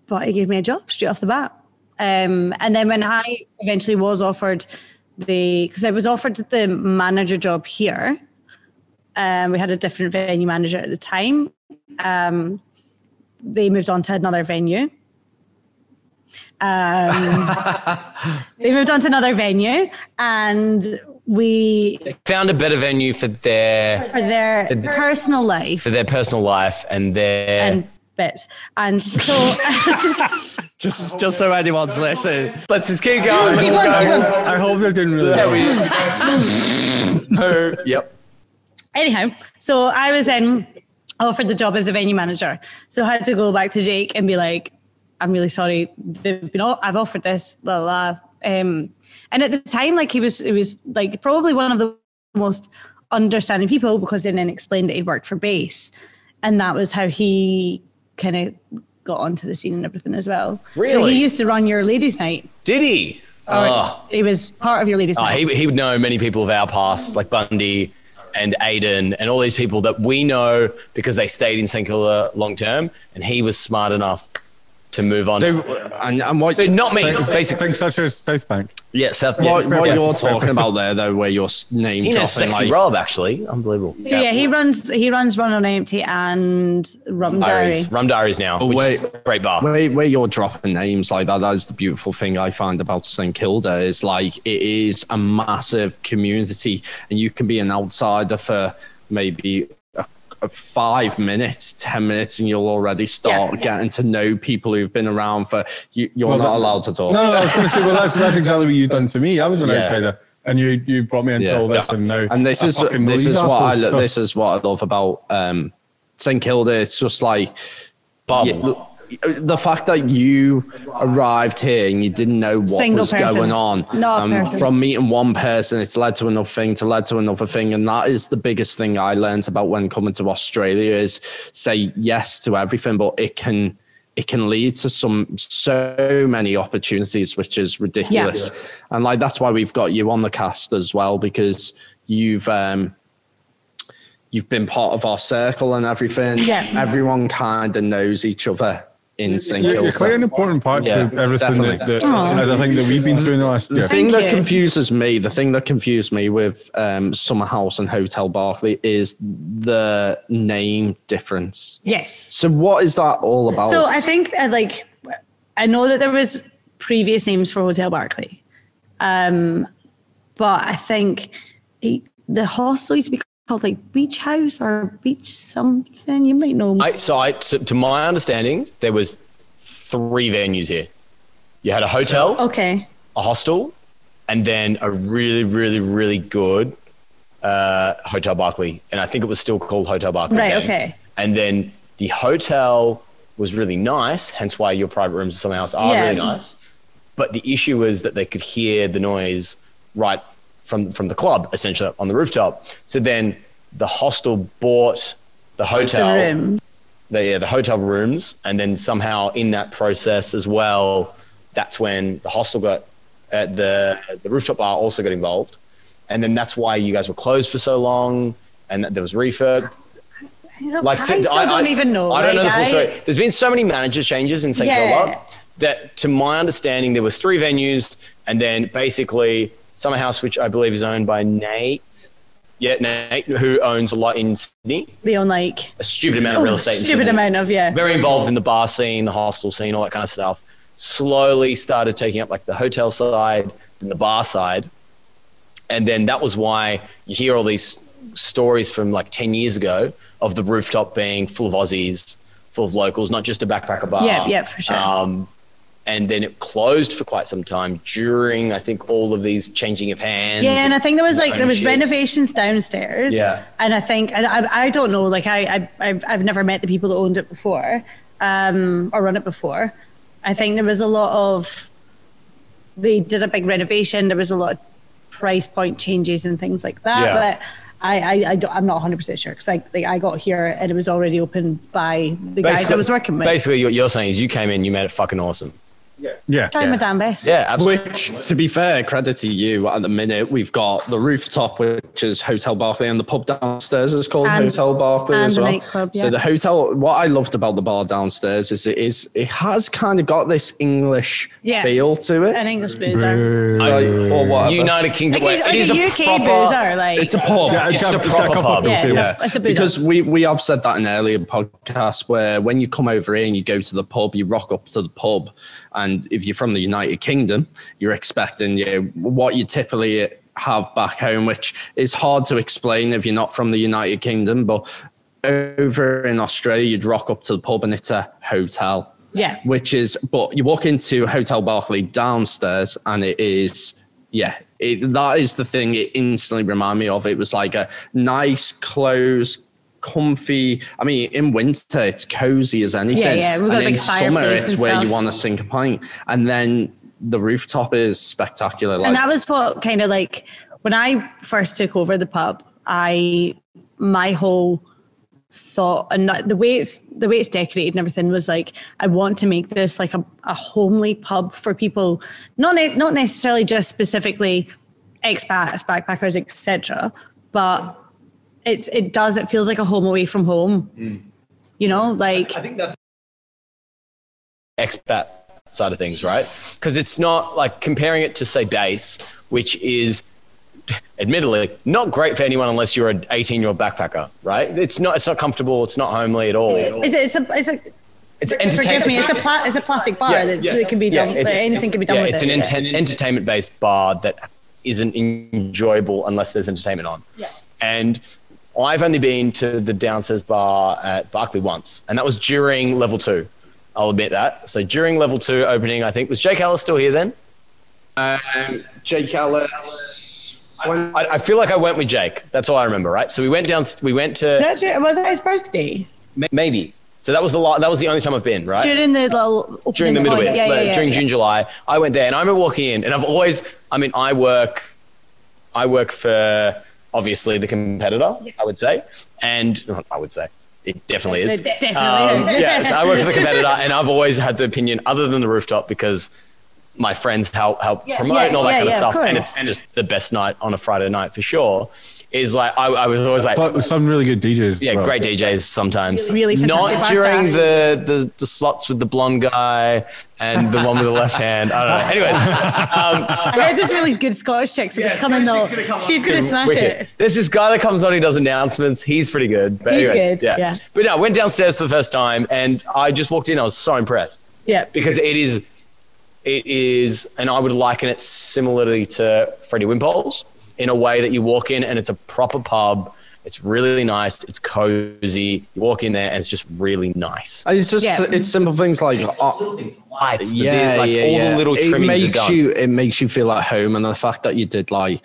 but he gave me a job straight off the bat. And then when I eventually was offered because I was offered the manager job here, we had a different venue manager at the time. They moved on to another venue. And we found a better venue for their personal life. For their personal life and bits. And so just so anyone's listening. Let's just keep going. I hope they're doing really well. Yep. Anyhow, so I was offered the job as a venue manager. So I had to go back to Jake and be like, "I'm really sorry. I've offered this, blah, blah." And at the time, like, it was like probably one of the most understanding people, because he then explained that he'd worked for Base. And that was how he kind of got onto the scene and everything as well. Really? So he used to run your ladies' night. Did he? He was part of your ladies' night. He would know many people of our past, like Bundy and Aiden and all these people that we know because they stayed in St Kilda long term. And he was smart enough to move on. So, and what? So not me, So, basically. things such as South Bank. Yeah, South. What Yeah. you're talking about there, though, where your name He knows dropping, Sexy like, Rob, actually. Unbelievable. So yeah, he runs Run on Empty and Rum Diary. Rum Diaries now. Oh, wait. Great bar. where you're dropping names like that, that is the beautiful thing I find about St Kilda is like it is a massive community, and you can be an outsider for maybe 5 minutes, 10 minutes, and you'll already start getting to know people who've been around for you're not allowed to talk. No, I was going to say, well, that's exactly what you've done to me. I was an outsider, and you brought me into all this, and now this is what I love about St Kilda. It's just like the fact that you arrived here and you didn't know what was going on. From meeting one person, it's led to another thing, and that is the biggest thing I learned about when coming to Australia is say yes to everything, but it can lead to so many opportunities, which is ridiculous. And like that's why we've got you on the cast as well, because you've been part of our circle and everything. Everyone kind of knows each other in St Kilda. You're quite an important part of everything that I think that we've been through in the last year. The thing that confuses me with Summer House and Hotel Berkeley is the name difference. Yes. So what is that all about? So I think I know that there was previous names for Hotel Berkeley, but I think the hostel used to be called like Beach House or Beach something. You might know. So to my understanding, there was 3 venues here. You had a hotel, a hostel, and then a really, really, really good Hotel Berkeley. And I think it was still called Hotel Berkeley. Right, okay. And then the hotel was really nice, hence why your private rooms and something else are really nice. But the issue was that they could hear the noise right from the club, essentially on the rooftop. So then the hostel bought the hotel, the hotel rooms, and then somehow in that process as well, that's when the hostel got the rooftop bar also got involved, and then that's why you guys were closed for so long, and there was refurb. I don't even know. I don't know the full story. There's been so many manager changes in St Kilda that, to my understanding, there was 3 venues, and then basically Summer House, which I believe is owned by Nate. Yeah, Nate, who owns a lot in Sydney. They own like a stupid amount of real estate in Sydney. Very involved in the bar scene, the hostel scene, all that kind of stuff. Slowly started taking up like the hotel side and the bar side. And then that was why you hear all these stories from like 10 years ago of the rooftop being full of Aussies, full of locals, not just a backpacker bar. Yeah, for sure. And then it closed for quite some time during, I think, all of these changing of hands. Yeah, and I think there was renovations downstairs. Yeah. And I think, I don't know, like I've never met the people that owned it before or run it before. I think there was a lot of, they did a big renovation. There was a lot of price point changes and things like that. But I'm not 100% sure because I got here and it was already open by the guys I was working with. Basically, what you're saying is you came in, you made it fucking awesome. Trying my damn best. Yeah, absolutely. Which, to be fair, credit to you. At the minute, we've got the rooftop, which is Hotel Berkeley, and the pub downstairs is called Hotel Berkeley as well. Nightclub, So the hotel, what I loved about the bar downstairs is it has kind of got this English feel to it. An English boozer. Or whatever. United Kingdom. Like it is a UK proper boozer. Like, it's a pub. Yeah, it's a proper pub. It's a boozer. Because we have said that in earlier podcasts where when you come over here and you go to the pub, you rock up to the pub, and if you're from the United Kingdom, you're expecting what you typically have back home, which is hard to explain if you're not from the United Kingdom. But over in Australia, you'd rock up to the pub and it's a hotel. Yeah. But you walk into Hotel Berkeley downstairs and it is, that is the thing it instantly reminded me of. It was like a nice, closed, comfy. I mean, in winter it's cozy as anything. Yeah. And in summer it's where you want to sink a pint. And then the rooftop is spectacular. And that was what kind of like when I first took over the pub. My whole thought and the way it's decorated and everything was like, I want to make this like a homely pub for people, not necessarily just specifically expats, backpackers, etc. But it feels like a home away from home. You know, like I think that's expat side of things, right? Because it's not like comparing it to, say, base, which is admittedly not great for anyone unless you're an 18-year-old backpacker, right? It's not comfortable. It's not homely at all. It's entertainment. Forgive me. It's a plastic bar that can be done. Anything can be done with it. It's an entertainment-based bar that isn't enjoyable unless there's entertainment on. Yeah. And I've only been to the downstairs bar at Barclay once, and that was during level 2. I'll admit that. So during level 2 opening, I think, was Jake Ellis still here then? Jake Ellis. I feel like I went with Jake. That's all I remember, right? So we went to. Was it his birthday? Maybe. So that was the only time I've been, right? During the middle bit. During June, July, I went there, and I remember walking in, and I work for obviously the competitor, I would say, it definitely is. It definitely is. Yes, I work for the competitor, and I've always had the opinion, other than the rooftop, because my friends help promote and all that kind of stuff, and it's just the best night on a Friday night for sure. Is like I was always like, but some really good DJs. Yeah, great DJs sometimes. Really fantastic. Not during the slots with the blonde guy and the one with the left hand. I don't know. Anyways, I heard this really good Scottish chick that's coming though. She's gonna smash it. There's this guy that comes on. He does announcements. He's pretty good. But He's anyways, good. Yeah. But no, I went downstairs for the first time, and I just walked in. I was so impressed. Yeah. Because it is, and I would liken it similarly to Freddie Wimpole's, in a way that you walk in and it's a proper pub. It's really nice. It's cozy. You walk in there and it's just really nice. It's just it's simple things like lights. The little trimmings are done. It makes you feel at home, and the fact that you did like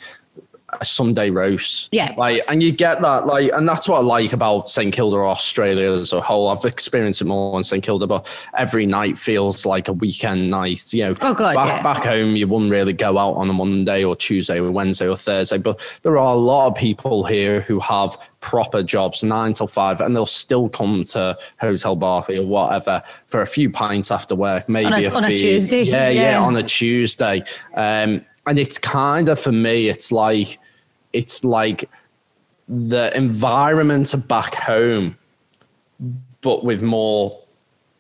a Sunday roast, and you get that, and that's what I like about St Kilda or Australia as a whole. I've experienced it more in St Kilda, but every night feels like a weekend night. Back home, you wouldn't really go out on a Monday or Tuesday or Wednesday or Thursday, but there are a lot of people here who have proper jobs 9 till 5, and they'll still come to Hotel Barclay or whatever for a few pints after work, maybe on a Tuesday. On a Tuesday. And it's kind of, for me, it's like the environment back home, but with more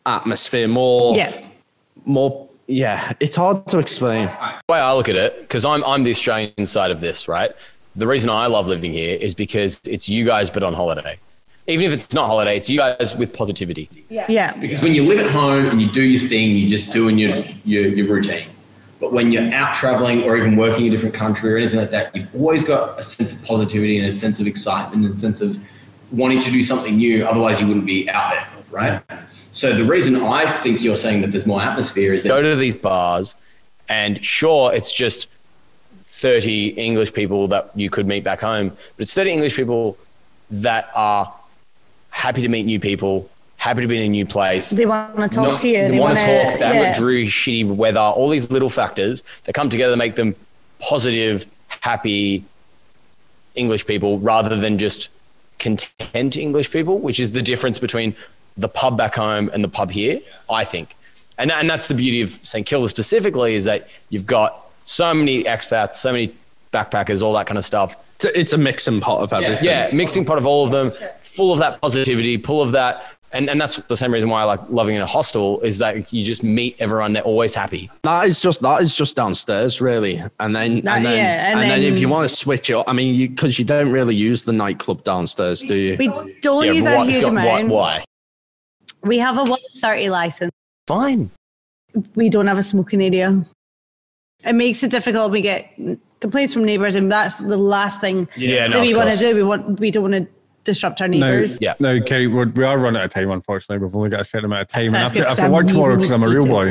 atmosphere, it's hard to explain. The way I look at it, because I'm the Australian side of this, right? The reason I love living here is because it's you guys, but on holiday. Even if it's not holiday, it's you guys with positivity. Yeah. Because when you live at home and you do your thing, you're just doing your routine. But when you're out traveling or even working in a different country or anything like that, you've always got a sense of positivity and a sense of excitement and a sense of wanting to do something new. Otherwise, you wouldn't be out there, right? So the reason I think you're saying that there's more atmosphere is that go to these bars, and sure, it's just 30 English people that you could meet back home, but it's 30 English people that are happy to meet new people, happy to be in a new place. They want to talk to you. They want to talk. They haven't got dreary, shitty weather. All these little factors that come together to make them positive, happy English people rather than just content English people, which is the difference between the pub back home and the pub here, I think. And that's the beauty of St Kilda specifically, is that you've got so many expats, so many backpackers, all that kind of stuff. It's a mixing pot of everything. Yeah, mixing pot of all of them, full of that positivity, full of that. And that's the same reason why I like living in a hostel, is that you just meet everyone. They're always happy. That is just downstairs, really. And then if you want to switch it, I mean, because you don't really use the nightclub downstairs, do you? We don't use a huge amount. Why? We have a 130 license. Fine. We don't have a smoking area. It makes it difficult. We get complaints from neighbours, and that's the last thing that we want to do. We don't want to disrupt our neighbours. No, Kerry, we are running out of time, unfortunately. We've only got a certain amount of time. And after work tomorrow, because I'm a real boy.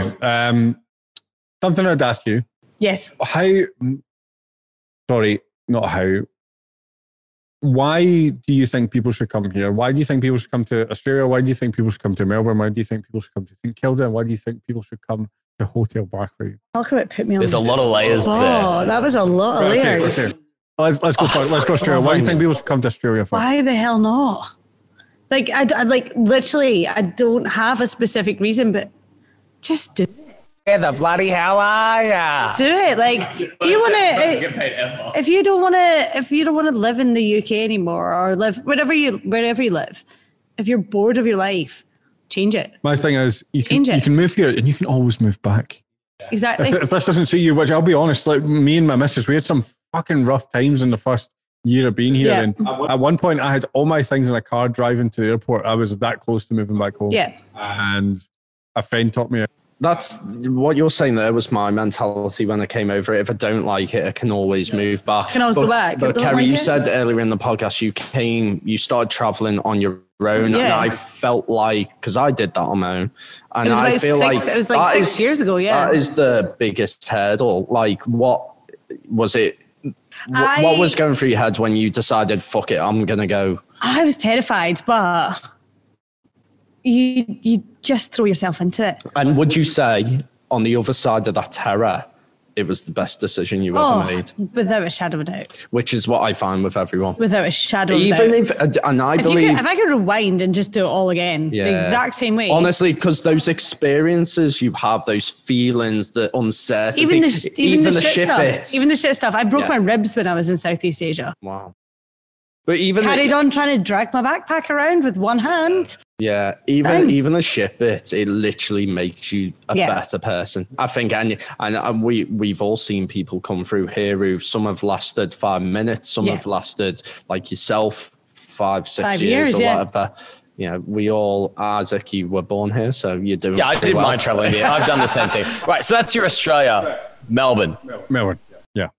Something I'd ask you. Yes. Why do you think people should come here? Why do you think people should come to Australia? Why do you think people should come to Melbourne? Why do you think people should come to St Kilda? And why do you think people should come to Hotel Barclay? Talk about put me on. There's a lot of layers there. Oh, that was a lot of layers. Okay. Let's go Australia. Why do you think people should come to Australia for? Why the hell not? Like, I literally, I don't have a specific reason, but just do it. Yeah, the bloody hell are ya? Do it. Like, if you want to, if you don't want to live in the UK anymore, or live wherever you live, if you're bored of your life, change it. My thing is, you can Change it. you can move here and you can always move back. Exactly. If this doesn't suit you, which I'll be honest, like me and my missus, we had some fucking rough times in the first year of being here. Yeah. And at one point, I had all my things in a car driving to the airport. I was that close to moving back home. Yeah. And a friend taught me. That's what you're saying. There was my mentality when I came over. If I don't like it, I can always move back. Can always go back. But Don't Kerry, like you it? said earlier in the podcast, you started traveling on your own, and Yeah. I felt like, because I did that on my own, and It was I about feel six- like it was like that 6 years ago, yeah. that is the biggest hurdle. Like, what was it? What was going through your head when you decided, fuck it, I'm gonna go? I was terrified, but you just throw yourself into it. And would you say, on the other side of that terror, it was the best decision you ever made? Without a shadow of a doubt. Which is what I find with everyone. Without a shadow of a doubt. Even if, and I believe, If I could rewind and just do it all again, the exact same way. honestly, because those experiences you have, those feelings, the uncertainty, even the shit stuff. bits. Even the shit stuff. I broke Yeah. my ribs when I was in Southeast Asia. Wow. But even Carried on trying to drag my backpack around with one hand. yeah, even the shit bits, it literally makes you a Yeah. better person. I think, and we've all seen people come through here who some have lasted 5 minutes, some Yeah. have lasted like yourself 5-6 5 years years, or yeah. whatever. You know, we all, Isaac, you were born here, so you're doing. Yeah, I pretty did well. mind traveling here. I've done the same thing. Right, so that's your Australia, Melbourne. Melbourne. Yeah.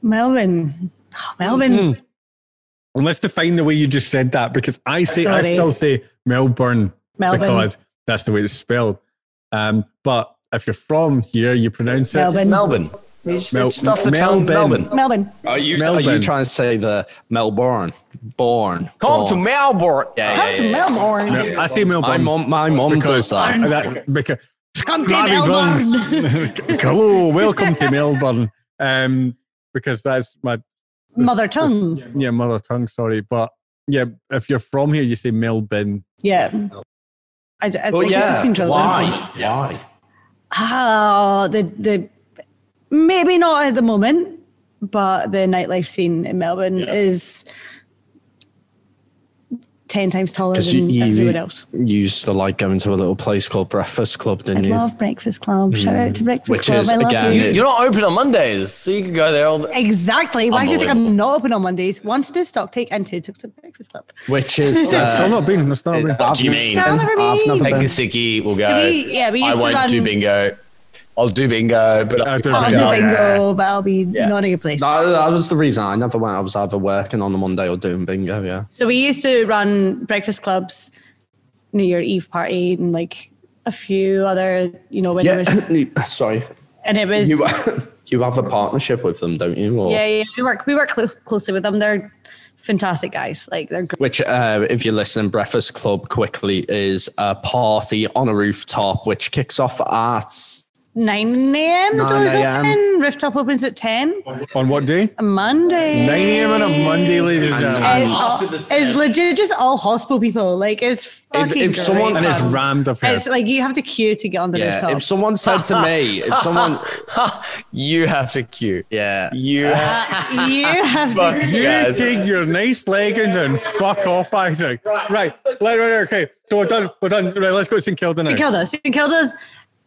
Melbourne. Oh, Melbourne. And let's define the way you just said that, because I Sorry. still say Melbourne, Melbourne. because that's the way it's spelled. But if you're from here, you pronounce it Melbourne. Melbourne. It's Mel- stuff the tongue. Melbourne. Melbourne. Melbourne. Are you Melbourne. trying to say the Melbourne? Born. Come to Melbourne. Come to Melbourne. Yeah, I say Melbourne. My mum because does that. because Come to Robbie Melbourne. Burns. Hello, welcome to Melbourne. Because that's my Mother tongue. mother tongue. Sorry, but yeah, if you're from here, you say Melbourne. Yeah. I think But it's just yeah, been drilled why? into me. Why? The maybe not at the moment, but the nightlife scene in Melbourne is 10 times taller Because than you everywhere else. used to like going to a little place called Breakfast Club, I didn't you? love Breakfast Club. Shout out to Breakfast Which Club. is, I love again, you. You're not open on Mondays, so you can go there all the Exactly. Why do you think I'm Unbelievable. not open on Mondays? One to do stock take and two to Breakfast Club. Which is It's still not been. It's still not been. What do you mean? Still never I've been. never Take been. a sickie, we'll go. So we I used to won't run. do bingo. I'll do bingo, but I'll do I'll do bingo. bingo, but I'll be not in a place. That was the reason I never went. I was either working on the Monday or doing bingo. Yeah. So we used to run breakfast clubs, New Year Eve party, and like a few other, when there was, Sorry. and it was, You have a partnership with them, don't you? Or, yeah. We work closely with them. They're fantastic guys. Like they're great. Which, if you're listening, Breakfast Club quickly is a party on a rooftop, which kicks off at 9 a.m. The 9 doors a.m. open. Rooftop opens at 10. On what day? A Monday. 9 a.m. on a Monday, ladies and gentlemen. It's legit just all hospital people. Like it's fucking if someone- great And it's fun. rammed up here. It's like you have to queue to get on the yeah. rooftop. If someone said to me, you have to queue. yeah, You you have Fuck to. you You guys. take your nice leggings and fuck off, Isaac. Right. Okay. So we're done. Right, let's go to St Kilda now. St Kilda's,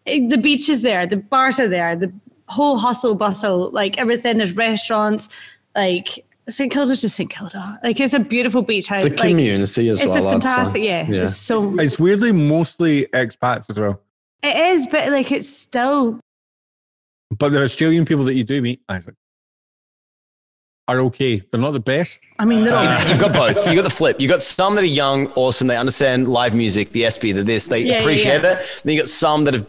the beach is there, the bars are there, the whole hustle bustle, like everything. There's restaurants, like St Kilda's just St Kilda. Like it's a beautiful beach house. the like, community as it's well. a I'd say. fantastic, yeah. It's so It's weirdly mostly expats as well. it is, but like it's still But the Australian people that you do meet, Isaac, are okay. They're not the best. I mean they're all You've got both. You got the flip. You got some that are young, awesome. They understand live music, the SB, the this. They appreciate it. Then you got some that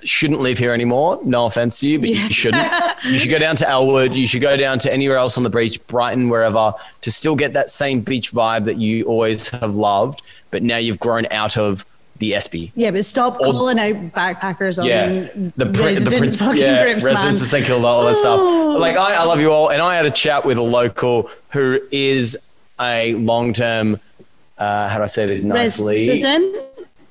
shouldn't live here anymore. No offense to you, but you shouldn't. You should go down to Elwood. You should go down to anywhere else on the beach, Brighton, wherever, to still get that same beach vibe that you always have loved. But now you've grown out of the SB. Yeah, but stop calling out backpackers on resident fucking groups, residents man. of St Kilda, all that stuff. Like I love you all, and I had a chat with a local who is a long-term, how do I say this nicely?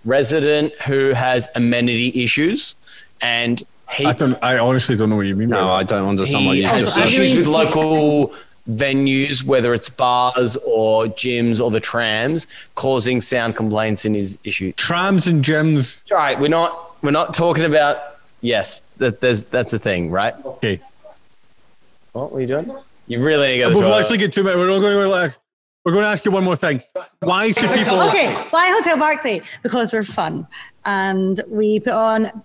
Resident who has amenity issues, and he I honestly don't know what you mean. No, by I that. don't understand what he you has just said. issues with local venues, whether it's bars or gyms or the trams, causing sound complaints in his issue. Trams and gyms. Right, we're not talking about. Yes, that's a thing, right? Okay. What are you doing? You really need to go. We've actually get 2 minutes. We're going to ask you one more thing. Why should people? Okay, why Hotel Barclay? Because we're fun and we put on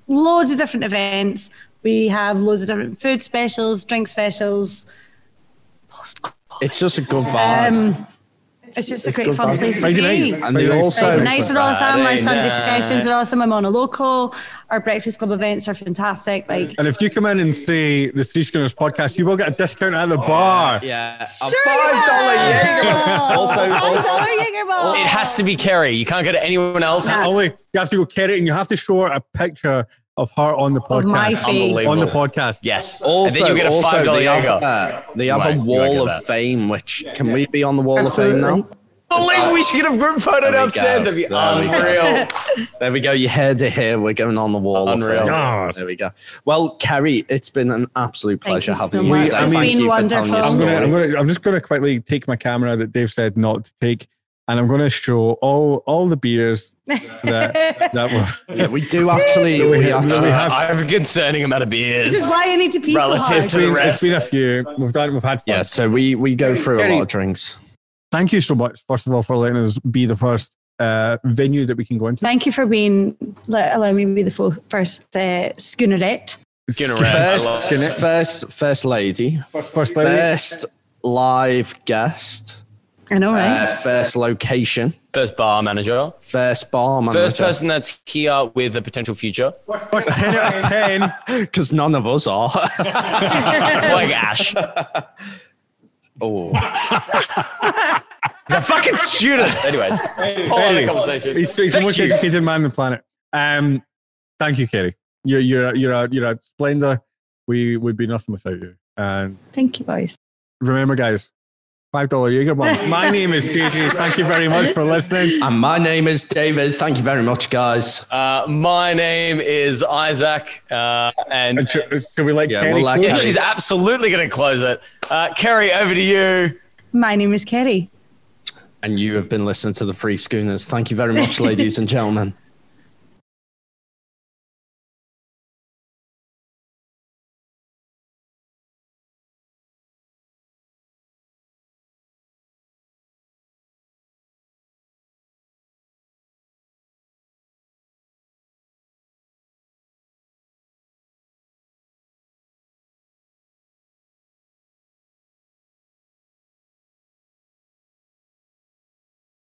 loads of different events. We have loads of different food specials, drink specials. It's just a good vibe. It's just a great fun place to Friday be. night. And they also Friday nights are awesome. Our Sunday night. sessions are awesome. I'm on a local. Our Breakfast Club events are fantastic. Like, And if you come in and say the Three Schooners podcast, you will get a discount at the bar. yeah, a sure $5 Jaeger. Also, $5 Jaeger bomb. It has to be Kerry. You can't go to anyone else. Only you have to go Kerry, and you have to show her a picture of her on the podcast. Of my face. Unbelievable. On the podcast. Yes. Also, and then you get a $5 they Jaeger. have a You won't wall get of that. fame, which can we be on the wall Absolutely. of fame now? Unbelievable. We should get a group photo There we downstairs. go. That'd be There we go. unreal. There we go. You heard it here. We're going on the wall. Unreal. Of fame. God. There we go. Well, Kerry, it's been an absolute Thank pleasure you so having you much. today. It's Thank been you for telling your wonderful. story. I'm just gonna quickly take my camera that Dave said not to take, and I'm gonna show all the beers that were. Yeah, we do actually. we we have- actually we have- I have a concerning amount of beers. This is why I need to pee so Relative hard. to the It's been a rest. few. We've had fun. Yeah, so we go through a Kerry. lot of drinks. Thank you so much, first of all, for letting us be the first venue that we can go into. Thank you for allowing me to be the first schoonerette. Schoonerette. I love it. First lady, First lady. first live guest, I know, right? first location, First bar manager. first bar manager. First person that's here with a potential future. First 10 out of 10. because none of us are. Like Ash. Oh, He's a fucking student. Anyways, whole other conversation. He's the Thank most you. educated man on the planet. Thank you, Kerry. You're a splendor. We would be nothing without you. And Thank you, boys. remember, guys, $5 Jaeger bomb. My name is JJ. Thank you very much for listening. and my name is David. Thank you very much, guys. My name is Isaac. And And should we let Yeah, Kerry we'll let close yeah, it? Kerry. she's absolutely going to close it. Kerry, over to you. My name is Kerry. And you have been listening to the Free Schooners. Thank you very much, ladies and gentlemen.